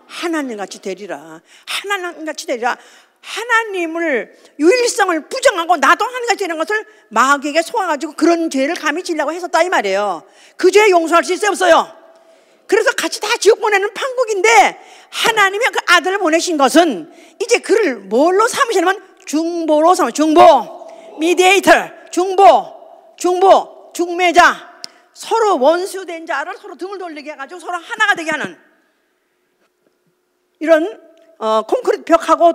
하나님같이 되리라. 하나님같이 되리라. 하나님을, 유일성을 부정하고 나도 하나님같이 되는 것을 마귀에게 속아가지고 그런 죄를 감히 지려고 했었다 이 말이에요. 그 죄 용서할 수 있어요, 없어요? 그래서 같이 다 지옥 보내는 판국인데, 하나님이 그 아들을 보내신 것은 이제 그를 뭘로 삼으시냐면 중보로 삼으시는, 중보, 미디에이터, 중매자, 서로 원수된 자를 서로 등을 돌리게 해가지고 서로 하나가 되게 하는, 이런 콘크리트 벽하고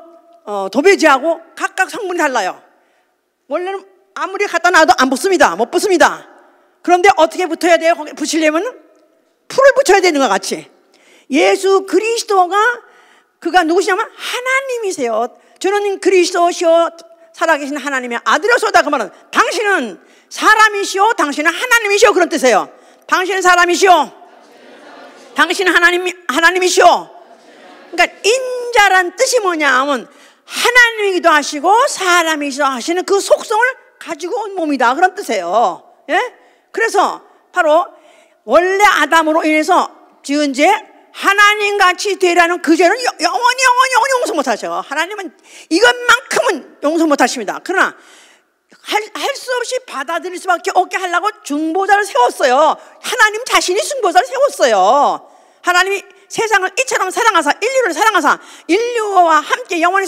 도배지하고 각각 성분이 달라요. 원래는 아무리 갖다 놔도 안 붙습니다. 못 붙습니다. 그런데 어떻게 붙어야 돼요? 거기 붙이려면 풀을 붙여야 되는 것 같이, 예수 그리스도가 그가 누구시냐면 하나님이세요. 저는 그리스도시요 살아계신 하나님의 아들이소다 그 말은, 당신은 사람이시오, 당신은 하나님이시오, 그런 뜻이에요. 당신은 사람이시오, 당신은 하나님이시오. 그러니까 인자란 뜻이 뭐냐 하면 하나님이기도 하시고 사람이기도 하시는 그 속성을 가지고 온 몸이다, 그런 뜻이에요. 예? 그래서 바로 원래 아담으로 인해서 지은 죄, 하나님같이 되라는 그 죄는 영원히 용서 못하셔. 하나님은 이것만큼은 용서 못하십니다. 그러나 할 수 없이 받아들일 수밖에 없게 하려고 중보자를 세웠어요. 하나님 자신이 중보자를 세웠어요. 하나님이 세상을 이처럼 사랑하사, 인류를 사랑하사, 인류와 함께 영원히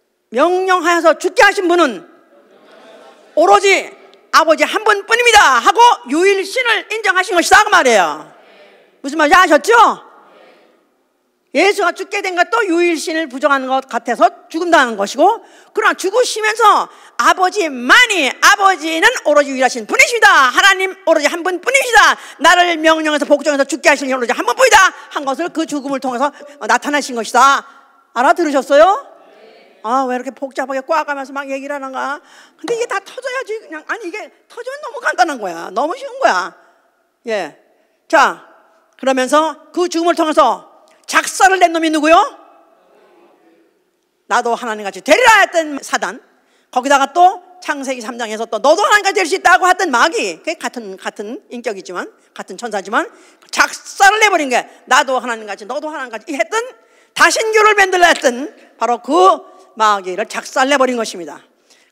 명령하여서 죽게 하신 분은 오로지 아버지 한 분뿐입니다 하고 유일신을 인정하신 것이다 그 말이에요. 무슨 말인지 아셨죠? 예수가 죽게 된 것도 유일신을 부정하는 것 같아서 죽음당하는 것이고, 그러나 죽으시면서 아버지는 오로지 유일하신 분이십니다. 하나님 오로지 한 분뿐이시다. 나를 명령해서 복종해서 죽게 하시는 오로지 한 분뿐이다 한 것을 그 죽음을 통해서 나타내신 것이다. 알아들으셨어요? 아, 왜 이렇게 복잡하게 꽈가면서 막 얘기를 하는가? 근데 이게 다 터져야지. 그냥, 아니, 이게 터지면 너무 간단한 거야. 너무 쉬운 거야. 예. 자, 그러면서 그 죽음을 통해서 작사를 낸 놈이 누구요? 나도 하나님같이 되리라 했던 사단, 거기다가 또 창세기 3장에서 또 너도 하나님같이 될 수 있다고 했던 마귀, 그게 같은 인격이지만, 같은 천사지만 작사를 내버린 게 나도 하나님같이 너도 하나님같이 했던, 다신교를 만들라 했던 바로 그 마귀를 작사를 내버린 것입니다.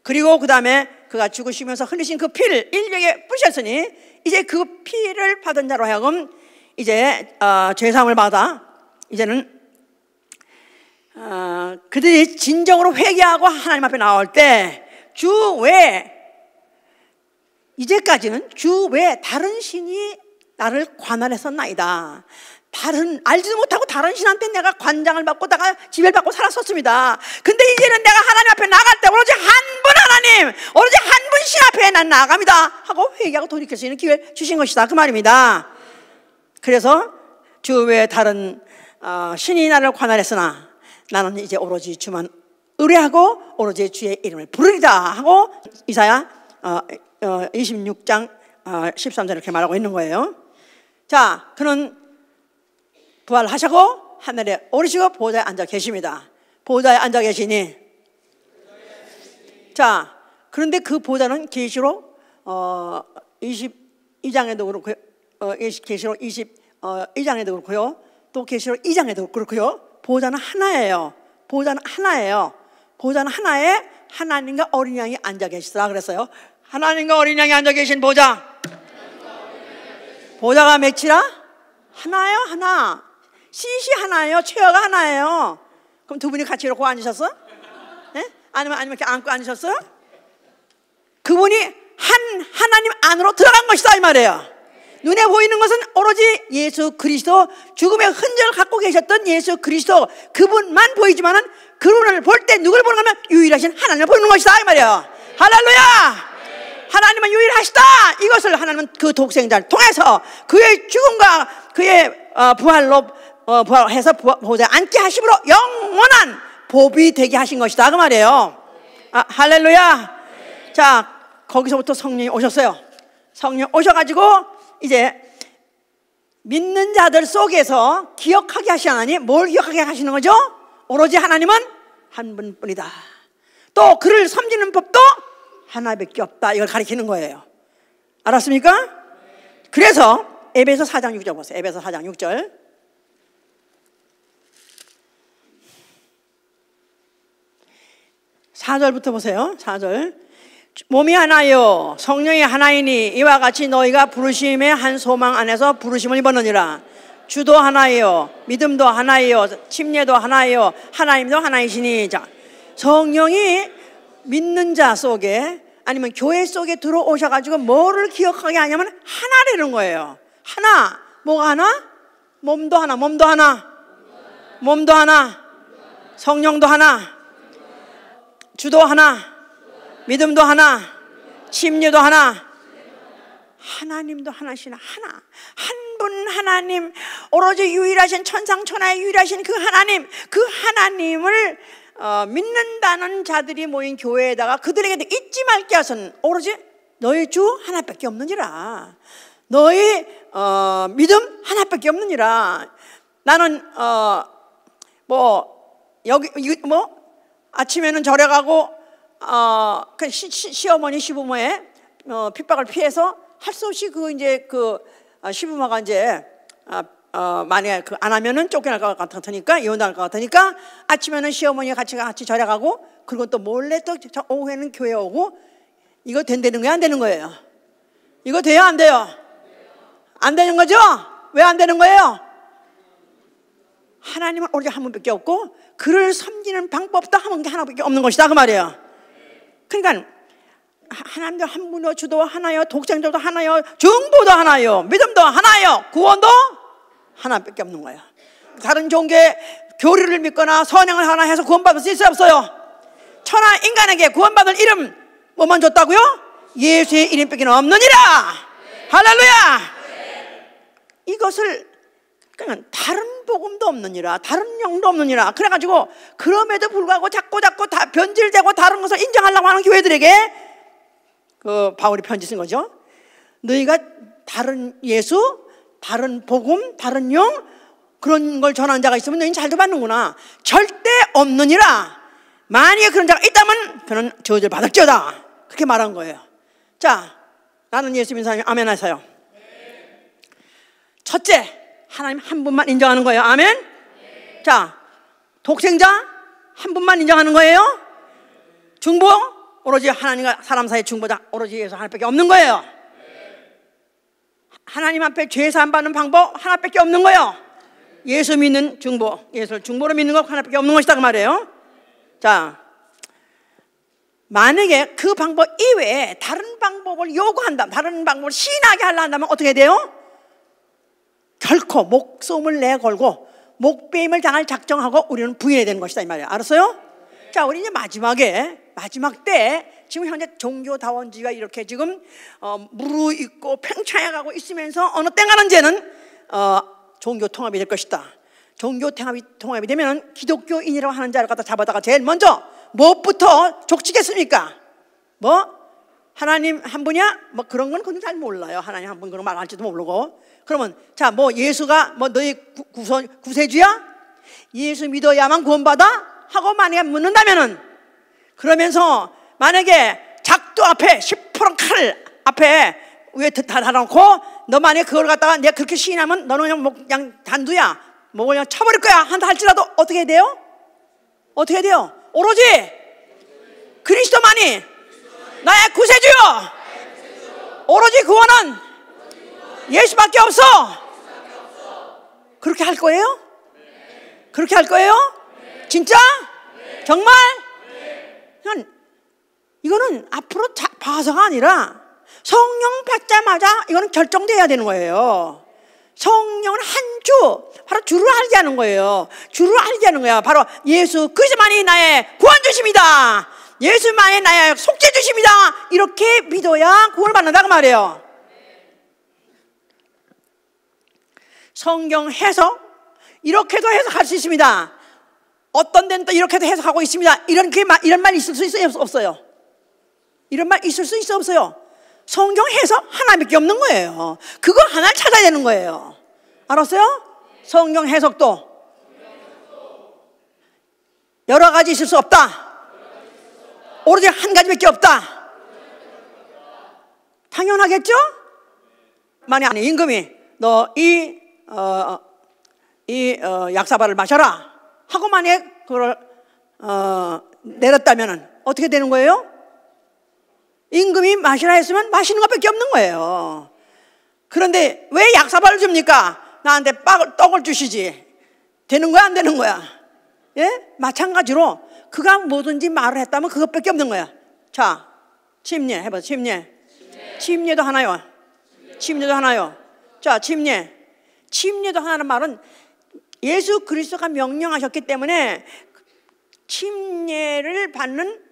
그리고 그 다음에 그가 죽으시면서 흘리신 그 피를 인류에게 뿌리셨으니 이제 그 피를 받은 자로 하여금 이제 죄사함을 받아 이제는 그들이 진정으로 회개하고 하나님 앞에 나올 때 주 외에, 이제까지는 주 외에 다른 신이 나를 관할했었나이다. 알지도 못하고 다른 신한테 내가 관장을 받고 내가 지배를 받고 살았었습니다. 근데 이제는 내가 하나님 앞에 나갈 때 오로지 한 분 하나님, 오로지 한 분 신 앞에 난 나갑니다 하고 회개하고 돌이킬 수 있는 기회를 주신 것이다 그 말입니다. 그래서 주 외에 다른 신이 나를 관할했으나 나는 이제 오로지 주만 의뢰하고 오로지 주의 이름을 부르리다 하고 이사야 26장 13절 이렇게 말하고 있는 거예요. 자, 그는 부활하시고 하늘에 오르시고 보좌에 앉아 계십니다. 보좌에 앉아 계시니, 자, 그런데 그 보좌는 계시록 22장에도 그렇고요, 계시록 22장에도 그렇고요, 또 계시록 2장에도 그렇고요. 보좌는 하나예요. 보좌는 하나예요. 보좌는 하나에 하나님과 어린 양이 앉아 계시더라 그랬어요. 하나님과 어린 양이 앉아 계신 보좌. 보좌가 몇이라? 하나예요, 하나. 씻이 하나예요, 체어가 하나예요. 그럼 두 분이 같이 이렇게 앉으셨어? 네? 아니면 이렇게 앉고 앉으셨어요? 그분이 하나님 안으로 들어간 것이다 이 말이에요. 눈에 보이는 것은 오로지 예수 그리스도, 죽음의 흔적을 갖고 계셨던 예수 그리스도 그분만 보이지만은 그분을 볼 때 누굴 보는 거면 유일하신 하나님을 보는 것이다 이 말이에요. 할렐루야! 하나님은 유일하시다. 이것을 하나님은 그 독생자를 통해서 그의 죽음과 그의 부활로 부활해서 보좌에 앉게 하심으로 영원한 복이 되게 하신 것이다 그 말이에요. 할렐루야. 자, 거기서부터 성령이 오셨어요. 성령 오셔가지고 이제 믿는 자들 속에서 기억하게 하시나니, 뭘 기억하게 하시는 거죠? 오로지 하나님은 한 분뿐이다. 또 그를 섬기는 법도 하나밖에 없다. 이걸 가리키는 거예요. 알았습니까? 그래서 에베소 4장 6절 보세요. 에베소 4장 6절. (4절부터) 보세요. 4절. 몸이 하나요 성령이 하나이니 이와 같이 너희가 부르심의 한 소망 안에서 부르심을 입었느니라. 주도 하나예요, 믿음도 하나예요, 침례도 하나예요, 하나님도 하나이시니. 자, 성령이 믿는 자 속에 아니면 교회 속에 들어오셔가지고 뭐를 기억하게 하냐면 하나라는 거예요. 하나. 뭐가 하나? 몸도 하나, 몸도 하나, 몸도 하나, 성령도 하나, 주도 하나, 믿음도 하나, 침례도 하나, 하나님도 하나시나. 하나. 한 분 하나님, 오로지 유일하신 천상천하의 유일하신 그 하나님, 그 하나님을 믿는다는 자들이 모인 교회에다가 그들에게 잊지 말게 하선 오로지 너희 주 하나밖에 없느니라. 너희 믿음 하나밖에 없느니라. 나는 여기 아침에는 절에 가고 그 시어머니 시부모의 핍박을 피해서 할 수 없이 시부모가 이제 만약에 안 하면은 쫓겨날 것 같으니까, 이혼할 것 같으니까 아침에는 시어머니가 같이 절에 가고, 그리고 또 몰래 또 오후에는 교회 오고. 이거 된다는 거예요, 안 되는 거예요? 이거 돼요, 안 돼요? 안 되는 거죠? 왜 안 되는 거예요? 하나님은 오로지 한 분밖에 없고 그를 섬기는 방법도 한 게 하나밖에 없는 것이다 그 말이에요. 그러니까 하나님도 한 분이요, 주도 하나요, 독생자도 하나요, 중보도 하나요, 믿음도 하나요, 구원도 하나밖에 없는 거예요. 다른 종교의 교리를 믿거나 선행을 하나 해서 구원받을 수 있어요, 없어요? 천하 인간에게 구원받을 이름 뭐만 줬다고요? 예수의 이름밖에 없느니라. 할렐루야. 이것을 그냥 다른 복음도 없느니라, 다른 영도 없느니라. 그래가지고 그럼에도 불구하고 자꾸 다 변질되고 다른 것을 인정하려고 하는 교회들에게 그 바울이 편지 쓴 거죠. 너희가 다른 예수, 다른 복음, 다른 영 그런 걸 전하는 자가 있으면 너희는 잘도 받는구나. 절대 없느니라. 만약에 그런 자가 있다면 그는 저주를 받을지어다. 그렇게 말한 거예요. 자, 나는 예수 믿는 사람이 아멘 하세요. 첫째, 하나님 한 분만 인정하는 거예요. 아멘. 자, 독생자 한 분만 인정하는 거예요. 중보 오로지 하나님과 사람 사이의 중보자 오로지 예수 하나밖에 없는 거예요. 하나님 앞에 죄 사함 받는 방법 하나밖에 없는 거예요. 예수 믿는 중보, 예수를 중보로 믿는 것 하나밖에 없는 것이다 그 말이에요. 자, 만약에 그 방법 이외에 다른 방법을 요구한다, 다른 방법을 시인하게 하려 한다면 어떻게 돼요? 결코 목숨을 내걸고 목배임을 당할 작정하고 우리는 부인해야 되는 것이다 이 말이에요. 알았어요? 자, 우리 이제 마지막 때 지금 현재 종교다원주의가 이렇게 지금 무르익고 팽창해가고 있으면서 어느 때 가는지는 종교 통합이 될 것이다. 종교 통합이 되면 기독교인이라고 하는 자를 갖다 잡아다가 제일 먼저 무엇부터 족치겠습니까? 뭐 하나님 한 분이야? 뭐 그런 건 그건 잘 몰라요. 하나님 한 분 그런 말 할지도 모르고. 그러면 자, 뭐 예수가 뭐 너희 구세주야? 예수 믿어야만 구원받아? 하고 만약에 묻는다면은, 그러면서 만약에 작두 앞에 10% 칼 앞에 위에 다 달아놓고 너 만약에 그걸 갖다가 내가 그렇게 시인하면 너는 그냥 단두야, 뭐 그냥 쳐버릴 거야 한다 할지라도 어떻게 돼요? 어떻게 돼요? 오로지 그리스도만이 나의 구세주요, 오로지 구원은 예수밖에 없어. 그렇게 할 거예요? 그렇게 할 거예요? 진짜? 정말? 이거는 앞으로 봐서가 아니라 성령 받자마자 이거는 결정돼야 되는 거예요. 성령은 한 주, 바로 주를 알게 하는 거예요. 주를 알게 하는 거야. 바로 예수 그리스도만이 나의 구원 주십니다. 예수만이 나의 속죄 주십니다. 이렇게 믿어야 구원을 받는다 그 말이에요. 성경 해석 이렇게도 해석할 수 있습니다. 어떤 데는 또 이렇게도 해석하고 있습니다. 이런 말 있을 수 있어요, 없어요? 이런 말 있을 수 있어, 없어요? 성경 해석 하나밖에 없는 거예요. 그거 하나를 찾아야 되는 거예요. 알았어요? 성경 해석도 여러 가지 있을 수 없다. 오로지 한 가지밖에 없다. 당연하겠죠? 만약 임금이 너 약사발을 마셔라 하고 만약에 그걸 내렸다면 어떻게 되는 거예요? 임금이 마시라 했으면 마시는 것밖에 없는 거예요. 그런데 왜 약사발을 줍니까? 나한테 떡을 주시지. 되는 거야 안 되는 거야? 예? 마찬가지로 그가 뭐든지 말을 했다면 그것밖에 없는 거야. 자, 침례 해봐. 침례도 하나요. 침례도 하나요. 자, 침례도 하나는 말은 예수 그리스도가 명령하셨기 때문에 침례를 받는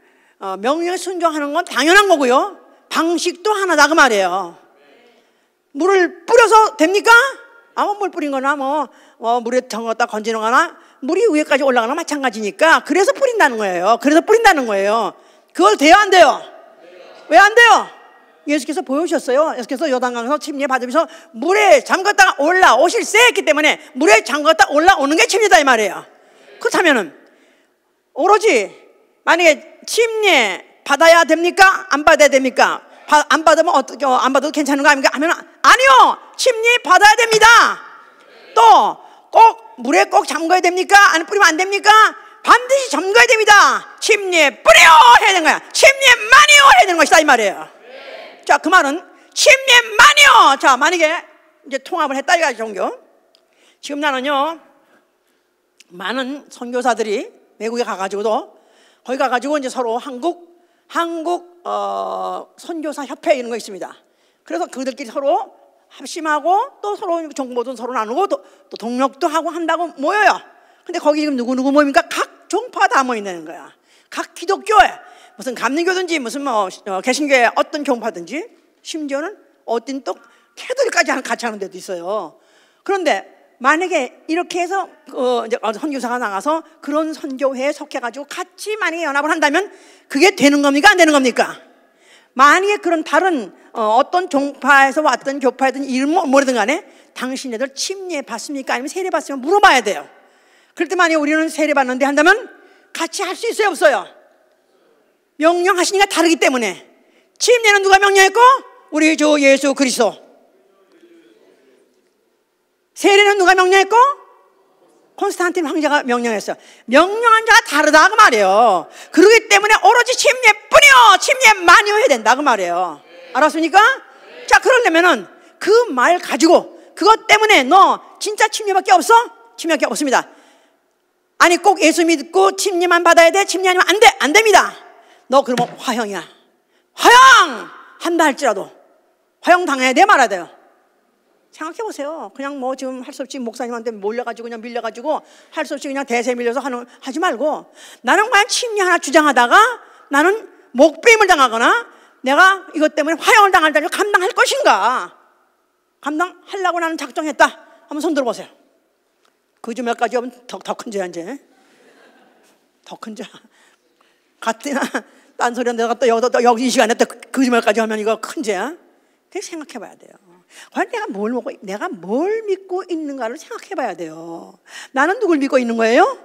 명령에 순종하는 건 당연한 거고요. 방식도 하나다 그 말이에요. 물을 뿌려서 됩니까? 물 뿌린 거나 물에 담갔다 건지는 거나 물이 위에까지 올라가나 마찬가지니까 그래서 뿌린다는 거예요. 그걸 돼요 안 돼요? 왜 안 돼요? 예수께서 보여주셨어요. 예수께서 요단강에서 침례 받으면서 물에 잠갔다가 올라오실 세 했기 때문에 물에 잠갔다 올라오는 게 침례다 이 말이에요. 그렇다면은 오로지 만약에 침례 받아야 됩니까? 안 받아야 됩니까? 안 받으면 어떻게 안 받아도 괜찮은 거 아닙니까? 하면 아니요, 침례 받아야 됩니다. 또 꼭 물에 꼭 잠가야 됩니까? 안 뿌리면 안 됩니까? 반드시 잠가야 됩니다. 침례 뿌려 해야 되는 거야. 침례만이요 해야 되는 것이다 이 말이에요. 자, 그 말은 침례만이요. 자, 만약에 이제 통합을 했다 이거지 종교. 지금 나는요 많은 선교사들이 외국에 가가지고도 거기 가가지고 이제 서로 한국 선교사 협회 이런 거 있습니다. 그래서 그들끼리 서로 합심하고 또 서로 정보도 서로 나누고 또 동력도 하고 한다고 모여요. 근데 거기 지금 누구 모입니까? 각 종파가 다 모인다는 거야. 각 기독교에 무슨 감리교든지 무슨 개신교의 어떤 종파든지 심지어는 어떤 또 캐톨릭까지 같이 하는 데도 있어요. 그런데 만약에 이렇게 해서 이제 선교사가 나가서 그런 선교회에 속해가지고 같이 만약에 연합을 한다면 그게 되는 겁니까? 안 되는 겁니까? 만약에 그런 다른 어떤 종파에서 왔던 교파든 이름 뭐라든 간에 당신네들 침례 받습니까? 아니면 세례 받으면 물어봐야 돼요. 그럴 때 만약에 우리는 세례 받는데 한다면 같이 할 수 있어요? 없어요? 명령하시니까 다르기 때문에. 침례는 누가 명령했고? 우리 주 예수 그리스도. 세례는 누가 명령했고? 콘스탄틴 황제가 명령했어요. 명령한 자가 다르다 그 말이에요. 그렇기 때문에 오로지 침례뿐이요, 침례만이 해야 된다 그 말이에요. 알았습니까? 자, 그러려면은 그 말 가지고 그것 때문에 너 진짜 침례밖에 없어? 침례밖에 없습니다. 아니 꼭 예수 믿고 침례만 받아야 돼? 침례 아니면 안 돼? 안 됩니다. 너 그러면 화형이야. 화형! 한다 할지라도 화형 당해야 돼 말아야 돼요. 생각해 보세요. 그냥 뭐 지금 할 수 없이 목사님한테 몰려가지고 그냥 밀려가지고 할 수 없이 그냥 대세 밀려서 하지 말고, 나는 과연 침례 하나 주장하다가 나는 목배임을 당하거나 내가 이것 때문에 화형을 당할다니 감당할 것인가? 감당하려고 나는 작정했다. 한번 손 들어보세요. 거짓말까지 하면 더 큰 죄야 이제. 더 큰 죄. 같은 딴 소리 내가 또 여기 이 시간에 또 거짓말까지 하면 이거 큰 죄야. 그렇게 생각해 봐야 돼요. 과연 내가 뭘 믿고 있는가를 생각해 봐야 돼요. 나는 누굴 믿고 있는 거예요?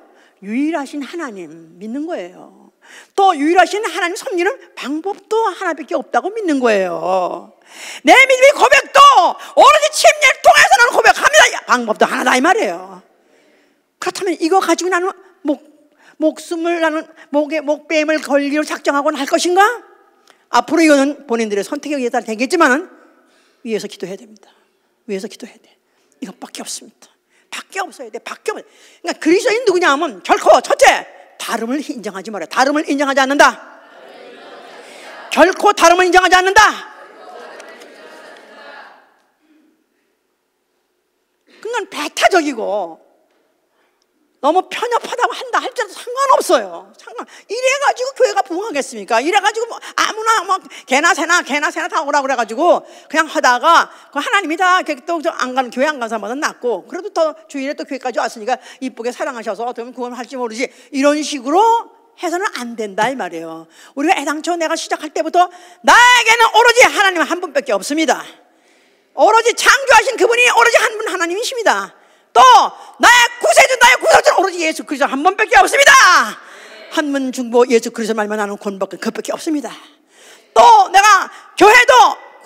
유일하신 하나님 믿는 거예요. 또 유일하신 하나님 섬기는 방법도 하나밖에 없다고 믿는 거예요. 내 믿음의 고백도 오로지 침례를 통해서는 고백합니다. 방법도 하나다 이 말이에요. 그렇다면 이거 가지고 나는 목숨을 나는 목배임을 걸기로 작정하고는 할 것인가? 앞으로 이거는 본인들의 선택에 의해 따라 되겠지만은 위에서 기도해야 됩니다. 위에서 기도해야 돼. 이것밖에 없습니다. 밖에 없어야 돼. 밖에 없어야 돼. 그러니까 그리스도인 누구냐 하면 결코 첫째, 다름을 인정하지 말아요. 다름을 인정하지 않는다. 결코 다름을 인정하지 않는다. 그건 배타적이고 너무 편협하다고 한다 할지라도 상관없어요. 이래가지고 교회가 부흥하겠습니까? 이래가지고 뭐 아무나 뭐 개나 새나 다 오라고 그래가지고 그냥 하다가 그 하나님이 다 또 안 가는 교회 안 가는 사람보다 낫고, 그래도 더 주일에 또 교회까지 왔으니까 이쁘게 사랑하셔서 어쩌면 그건 할지 모르지, 이런 식으로 해서는 안 된다 이 말이에요. 우리가 애당초 내가 시작할 때부터 나에게는 오로지 하나님 한 분밖에 없습니다. 오로지 창조하신 그분이 오로지 한 분 하나님이십니다. 또 나의 구세주 나의 구세주는 오로지 예수 그리스도 한 분밖에 없습니다. 한 분 중보 예수 그리스도 말만 하는 권밖에 그밖에 없습니다. 또 내가 교회도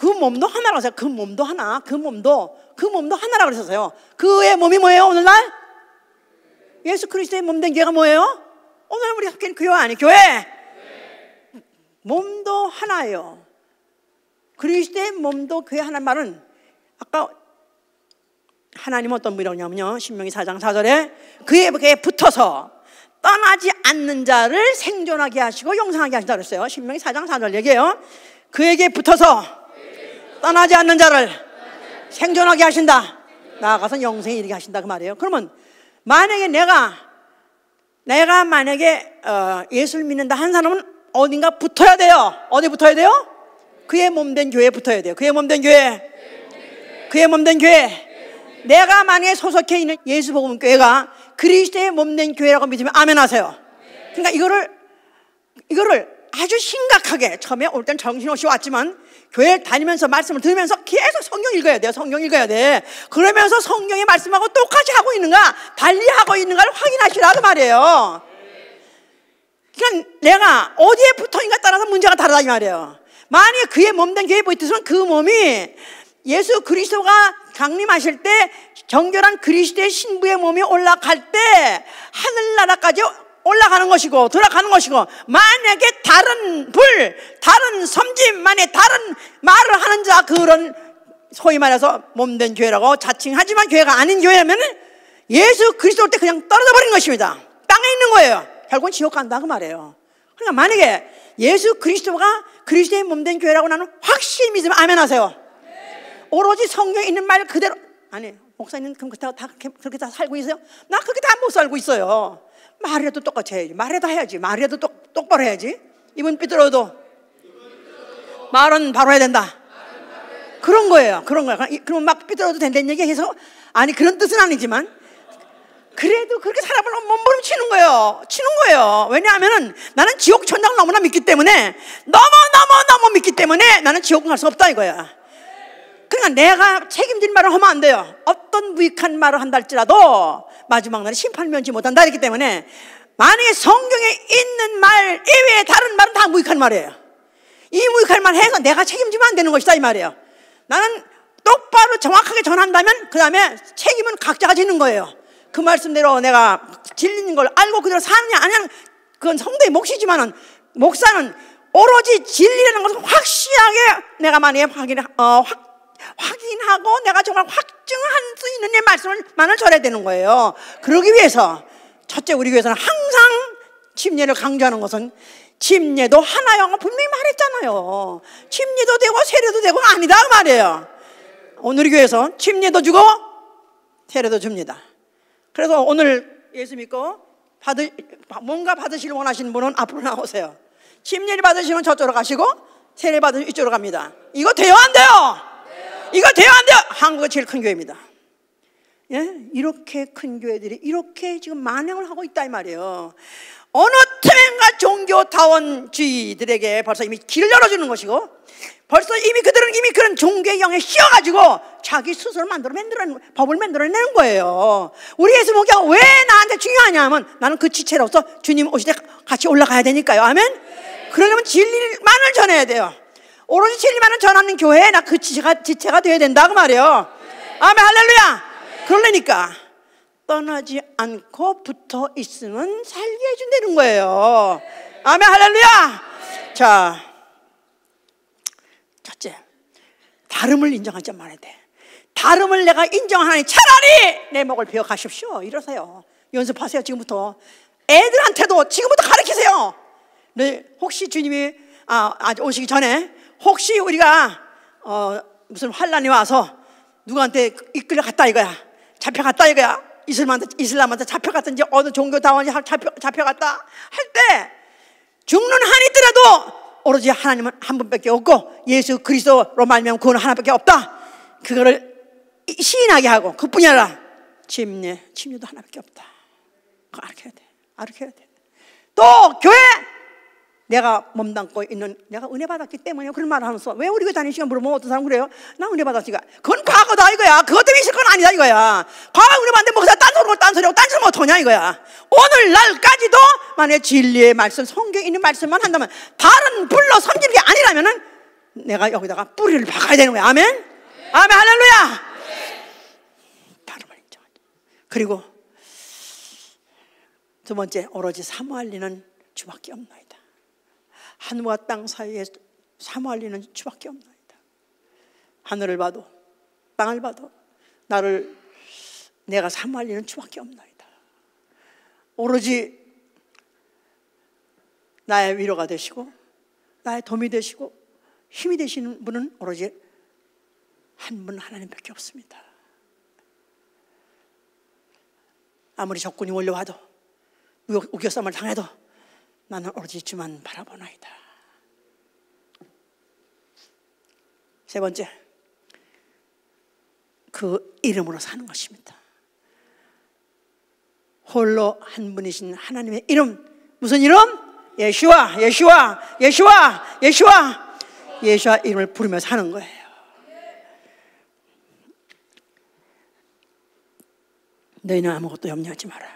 그 몸도 하나라고 해서 그 몸도 하나라고 그랬었어요. 그의 몸이 뭐예요 오늘날? 예수 그리스도의 몸된 교회가 뭐예요? 오늘 우리 학교는 교회 아니에요? 교회 몸도 하나예요. 그리스도의 몸도 교회 하나는 말은 아까 하나님은 어떤 분이라냐면요, 신명기 4장 4절에 그에게 붙어서 떠나지 않는 자를 생존하게 하시고 영생하게 하신다 그랬어요. 신명기 4장 4절 얘기해요. 그에게 붙어서 떠나지 않는 자를 생존하게 하신다. 나아가서 영생에 이르게 하신다 그 말이에요. 그러면 만약에 내가 만약에 예수를 믿는다 한 사람은 어딘가 붙어야 돼요. 어디 붙어야 돼요? 그의 몸된 교회에 붙어야 돼요. 그의 몸된 교회. 내가 만약에 소속해 있는 예수복음교회가 그리스도의 몸된 교회라고 믿으면 아멘 하세요. 그러니까 이거를 아주 심각하게, 처음에 올 땐 정신없이 왔지만 교회 다니면서 말씀을 들으면서 계속 성경 읽어야 돼요. 성경 읽어야 돼. 그러면서 성경의 말씀하고 똑같이 하고 있는가 달리 하고 있는가를 확인하시라고 말이에요. 그러니까 내가 어디에 붙어있는가 따라서 문제가 다르다 이 말이에요. 만약에 그의 몸된 교회에 붙어있으면 그 몸이 예수 그리스도가 강림하실 때 정결한 그리스도의 신부의 몸이 올라갈 때 하늘나라까지 올라가는 것이고 들어가는 것이고, 만약에 다른 섬짐, 만약에 다른 말을 하는 자, 그런 소위 말해서 몸된 교회라고 자칭하지만 교회가 아닌 교회라면 예수 그리스도 올 때 그냥 떨어져 버린 것입니다. 땅에 있는 거예요. 결국은 지옥 간다 그 말이에요. 그러니까 만약에 예수 그리스도가 그리스도의 몸된 교회라고 나는 확실히 믿으면 아멘 하세요. 오로지 성경에 있는 말 그대로. 아니 목사님 그럼 다 그렇게 다 살고 있어요? 나 그렇게 다 못 살고 있어요. 말이라도 똑같이 해야지. 말이라도 해야지. 말이라도 똑바로 해야지. 이분 삐뚤어도 말은 바로 해야 된다. 그런 거예요. 그런 거야. 그럼 막 삐뚤어도 된다는 얘기 해서 아니 그런 뜻은 아니지만 그래도 그렇게 살아보면 몸부림치는 거예요. 치는 거예요. 왜냐하면 나는 지옥 천당을 너무나 믿기 때문에 너무 믿기 때문에 나는 지옥 갈 수 없다 이거야. 그러니까 내가 책임질 말을 하면 안 돼요. 어떤 무익한 말을 한다 할지라도 마지막 날에 심판을 면치 못한다 이렇기 때문에 만약에 성경에 있는 말 이외에 다른 말은 다 무익한 말이에요. 이 무익한 말 해서 내가 책임지면 안 되는 것이다 이 말이에요. 나는 똑바로 정확하게 전한다면 그 다음에 책임은 각자가 지는 거예요. 그 말씀대로 내가 진리는 걸 알고 그대로 사느냐 아니냐 그건 성도의 몫이지만은 목사는 오로지 진리라는 것을 확실하게 내가 만약에 확인하고 내가 정말 확증할 수 있는 내 말씀만을 전해야 되는 거예요. 그러기 위해서 첫째 우리 교회에서는 항상 침례를 강조하는 것은 침례도 하나요. 분명히 말했잖아요. 침례도 되고 세례도 되고 아니다 그 말이에요. 오늘 교회에서 침례도 주고 세례도 줍니다. 그래서 오늘 예수 믿고 뭔가 받으시길 원하시는 분은 앞으로 나오세요. 침례를 받으시면 저쪽으로 가시고 세례 받으시면 이쪽으로 갑니다. 이거 돼요 안 돼요? 이거 돼요 안 돼요? 한국의 제일 큰 교회입니다. 예? 이렇게 큰 교회들이 이렇게 지금 만행을 하고 있다 이 말이에요. 어느 틈엔가 종교타원주의들에게 벌써 이미 길을 열어주는 것이고 벌써 이미 그들은 이미 그런 종교의 영에 씌워가지고 자기 스스로 법을 만들어내는 거예요. 우리 예수 목회가 왜 나한테 중요하냐 하면 나는 그 지체로서 주님 오실 때 같이 올라가야 되니까요. 아멘? 그러려면 진리만을 전해야 돼요. 오로지 진리만을 전하는 교회에 나 그 지체가 되어야 된다고 말이에요. 아멘 할렐루야. 그러려니까 떠나지 않고 붙어 있으면 살게 해준다는 거예요. 아멘 할렐루야. 자, 첫째 다름을 인정하지 말아야 돼. 다름을 내가 인정하니 차라리 내 목을 베어 가십시오. 이러세요. 연습하세요. 지금부터 애들한테도 지금부터 가르치세요. 네, 혹시 주님이 아직 오시기 전에 혹시 우리가 무슨 환란이 와서 누구한테 이끌려갔다 이거야, 잡혀갔다 이거야, 이슬람한테 잡혀갔든지 어느 종교다원이 잡혀갔다 할 때 죽는 한이 있더라도 오로지 하나님은 한 분밖에 없고 예수 그리스도로 말미암아 구원은 하나밖에 없다. 그거를 시인하게 하고 그뿐이 아니라 침례도 하나밖에 없다. 그거 알아야 돼. 또 교회 내가 몸담고 있는 내가 은혜 받았기 때문에 그런 말을 하면서 왜 우리 교회 다니시면 물어보면 어떤 사람 그래요? 나 은혜 받았으니까. 그건 과거다 이거야. 그것 때문에 있을 건 아니다 이거야. 과거 은혜 받는데 뭐가 딴소리하고 어떠냐 이거야. 오늘날까지도 만약에 진리의 말씀 성경에 있는 말씀만 한다면 다른 불로 섬기는 게 아니라면은 내가 여기다가 뿌리를 박아야 되는 거야. 아멘? 아멘 할렐루야. 다름을 인정하죠. 그리고 두 번째 오로지 사모할 리는 주밖에 없나이다. 하늘과 땅 사이에 사모할 리는 주밖에 없나이다. 하늘을 봐도 땅을 봐도 내가 사모할 리는 주밖에 없나이다. 오로지 나의 위로가 되시고 나의 도움이 되시고 힘이 되시는 분은 오로지 한 분 하나님밖에 없습니다. 아무리 적군이 몰려와도 우겨싸움을 당해도 나는 오로지 주만 바라보나이다. 세 번째, 그 이름으로 사는 것입니다. 홀로 한 분이신 하나님의 이름, 무슨 이름? 예수와 이름을 부르며 사는 거예요. 너희는 아무것도 염려하지 마라.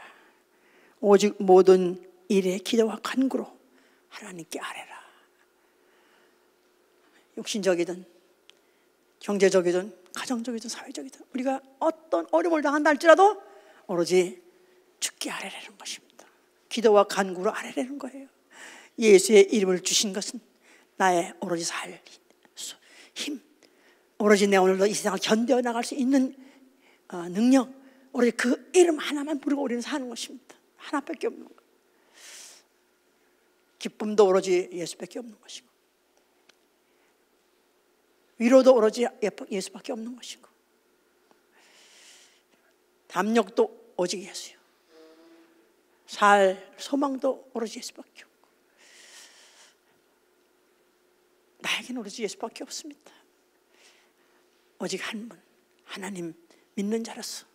오직 모든 일에 기도와 간구로 하나님께 아뢰라. 육신적이든 경제적이든 가정적이든 사회적이든 우리가 어떤 어려움을 당한다 할지라도 오로지 주께 아뢰라는 것입니다. 기도와 간구로 아뢰라는 거예요. 예수의 이름을 주신 것은 나의 오로지 살 힘, 오로지 내 오늘도 이 세상을 견뎌나갈 수 있는 능력, 오로지 그 이름 하나만 부르고 우리는 사는 것입니다. 하나밖에 없는 것. 기쁨도 오로지 예수밖에 없는 것이고, 위로도 오로지 예수밖에 없는 것이고, 담력도 오직 예수요, 살 소망도 오로지 예수밖에 없고, 나에게는 오로지 예수밖에 없습니다. 오직 한 분, 하나님 믿는 자로서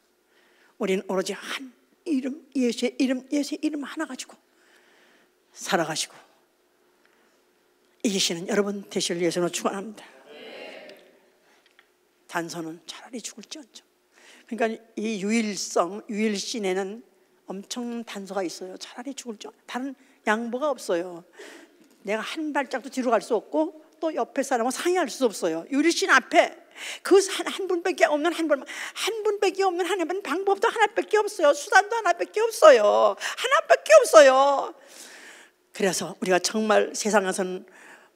우리는 오로지 한 이름, 예수의 이름 하나 가지고 살아가시고 이기시는 여러분 되실 예수로 축원합니다. 단서는 차라리 죽을지언정. 그러니까 이 유일신에는 엄청 단서가 있어요. 차라리 죽을지언정. 다른 양보가 없어요. 내가 한 발짝도 뒤로 갈 수 없고 또 옆에 사람과 상의할 수 없어요. 유일신 앞에 그 한 분밖에 없는 한 분밖에 없는 하나님은 방법도 하나밖에 없어요. 수단도 하나밖에 없어요. 하나밖에 없어요. 그래서 우리가 정말 세상에서는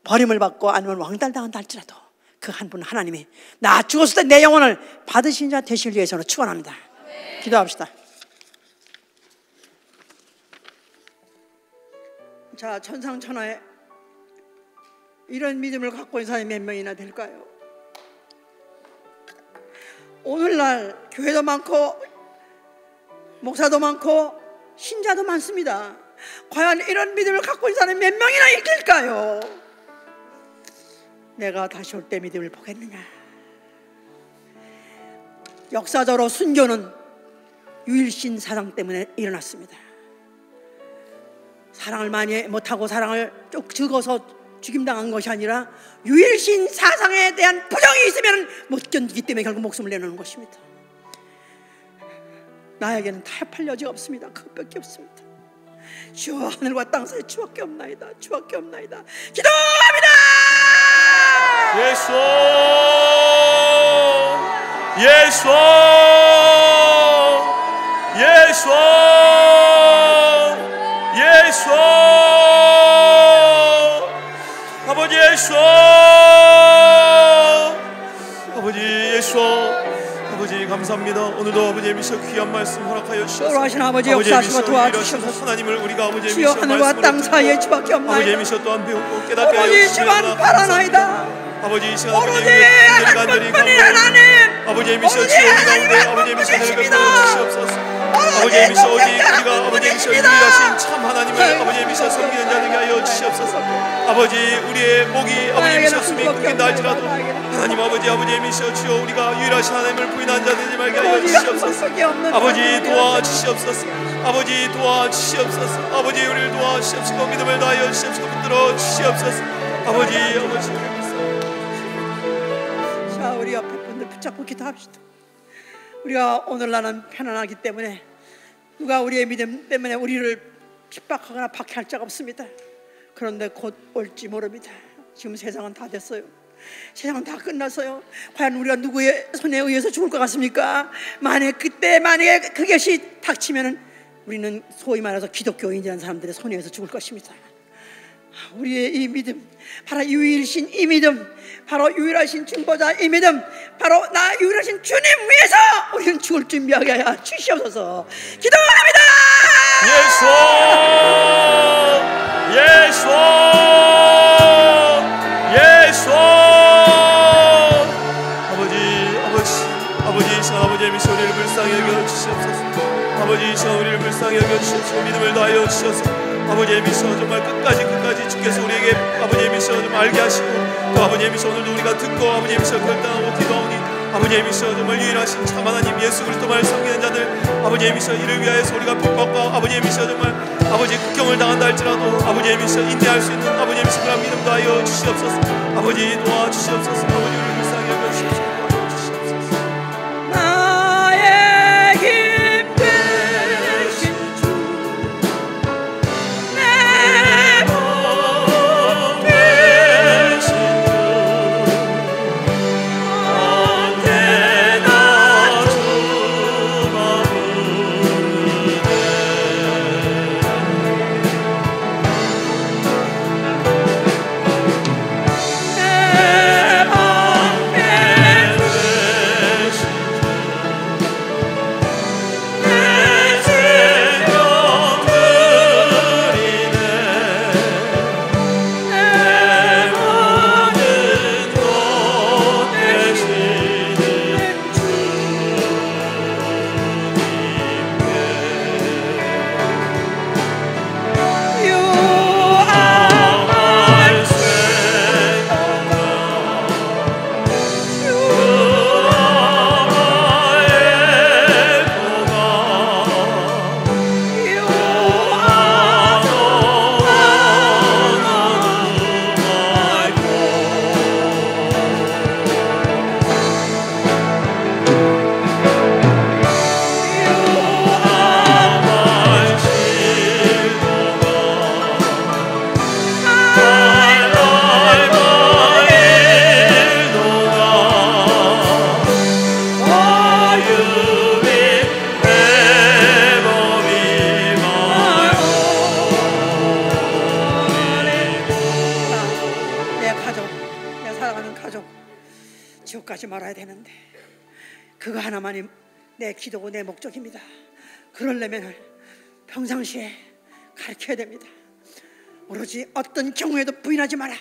버림을 받고 아니면 왕따당한다 할지라도 그 한 분 하나님이 나 죽었을 때 내 영혼을 받으신 자 되실 위해서는 축원합니다. 기도합시다. 자, 천상천하에 이런 믿음을 갖고 있는 사람이 몇 명이나 될까요? 오늘날 교회도 많고 목사도 많고 신자도 많습니다. 과연 이런 믿음을 갖고 있는 사람이 몇 명이나 있을까요? 내가 다시 올 때 믿음을 보겠느냐? 역사적으로 순교는 유일신 사상 때문에 일어났습니다. 사랑을 많이 못하고 사랑을 쭉 적어서 죽임당한 것이 아니라 유일신 사상에 대한 부정이 있으면 못 견디기 때문에 결국 목숨을 내놓는 것입니다. 나에게는 타협할 여지가 없습니다. 그것밖에 없습니다. 주여, 하늘과 땅 사이 주밖에 없나이다. 주밖에 없나이다. 기도합니다. 예수, 예수, 예수, 예수, 아버지 예수, 아버지 예수, 아버지 감사합니다. 오늘도 아버지의 미셔 귀한 말씀 허락하여 주셔서 하신 아버지 역사하시고 도와주셔서 하나님을 우리가 아버지의 주여, 하늘과 땅 사이에 주밖에 없나이다. 아버지의 미셔 또한 배우고 깨닫게 하여 아버지 주시옵소서. 주만 바라나이다. 아버지 이 시간 오로지 한 분뿐인 하나님, 아버지의 미셔 주여 가운데 아버지의 미셔를 베풀어 주시옵소서. 아버지의 미셔 오직 우리가 아버지의 미셔 유일하신 참 하나님을 아버지의 미셔 섬기는 자들에게 하여 주시옵소서. 아버지 우리의 목이 아버지의 미셔 숨이 끊긴다 할지라도 하나님 아버지의 미셔 주여 우리가 유일하신 하나님을 부인한 자들이 말게 하여 주시옵소서. 아버지 도와주시옵소서. 아버지 도와주시옵소서. 아버지 우리를 도와주시옵소서. 믿음을 다하여 주시옵소서. 붙들어 주시옵소서. 아버지 자, 우리 옆에 분들 붙잡고 기도합시다. 우리가 오늘날은 편안하기 때문에 누가 우리의 믿음 때문에 우리를 핍박하거나 박해할 자가 없습니다. 그런데 곧 올지 모릅니다. 지금 세상은 다 됐어요. 세상은 다 끝났어요. 과연 우리가 누구의 손에 의해서 죽을 것 같습니까? 만약에 그것이 닥치면은 우리는 소위 말해서 기독교인이라는 사람들의 손에 의해서 죽을 것입니다. 우리의 이 믿음, 바로 유일신 이 믿음, 바로 유일하신 중보자 이 믿음, 바로 나 유일하신 주님 위해서 우리는 죽을 준비하게 하여 주시옵소서. 기도합니다. 예수, 예수, 예수. 아버지 이 시간 아버지의 미셔 우리를 불쌍히 여겨 주시옵소서. 아버지 이 시간 우리를 불쌍히 여겨 주시옵소서. 믿음을 다하여 주셔서 아버지의 미셔 정말 끝까지 주께서 우리에게 아버지의 미셔 좀 알게 하시고 또 아버지의 미셔 오늘도 우리가 듣고 아버지의 미셔 결단하고 기도하오니 아버지의 미셔 정말 유일하신 참 하나님 예수 그리스도만을 섬기는 자들 아버지의 미셔 이를 위하여서 우리가 핍박과 아버지의 미셔 정말 아버지 극경을 당한다 할지라도 아버지의 미셔 인내할 수 있는 아버지의 미셔 그런 믿음도 하여 주시옵소서. 아버지 도와주시옵소서. 아버지 우리를 불쌍히 여겨 주시옵소서. 살아야 되는데 그거 하나만이 내 기도고 내 목적입니다. 그러려면 평상시에 가르쳐야 됩니다. 오로지 어떤 경우에도 부인하지 마라.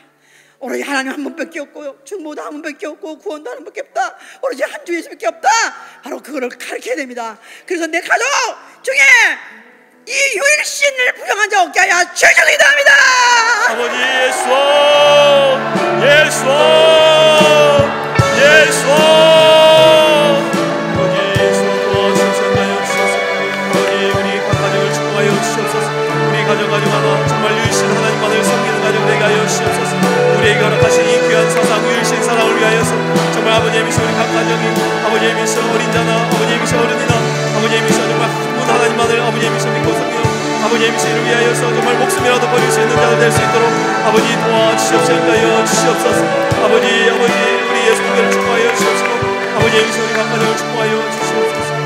오로지 하나님 한 분밖에 없고 중보도 한 분밖에 없고 구원도 한 분밖에 없다. 오로지 한 주 예수밖에 없다. 바로 그거를 가르쳐야 됩니다. 그래서 내 가족 중에 이 유일신을 부정한 자 없게 하여 주시기 바랍니다. 아버지 예수 예수 예수 아버지 예수 도와주셔서 주셔서 아버지 우리 각 가정을 축복하여 주시옵소서. 우리 가정 하나 정말 유일신 하나님만을 섬기는 가정 되게 하여 주시옵소서. 우리에게 허락하신 이 귀한 사상 유일신 사랑을 위하여서 정말 아버지님이시 우리 각 가정이 아버지님이시 어린 자나 아버지님이시 어른이나 아버지님이시 정말 한 분 하나님만을 아버지님이시 믿고 섬기는 아버지님이시 이를 위하여서 정말 목숨이라도 버릴 수 있는 자들 될 수 있도록 아버지 도와주시옵소서. 주시옵소서. 아버지 우리 예수님께를 축복하여 주시옵소서. 아버지님이시 우리 각 가정을 축복하여 주시옵소서.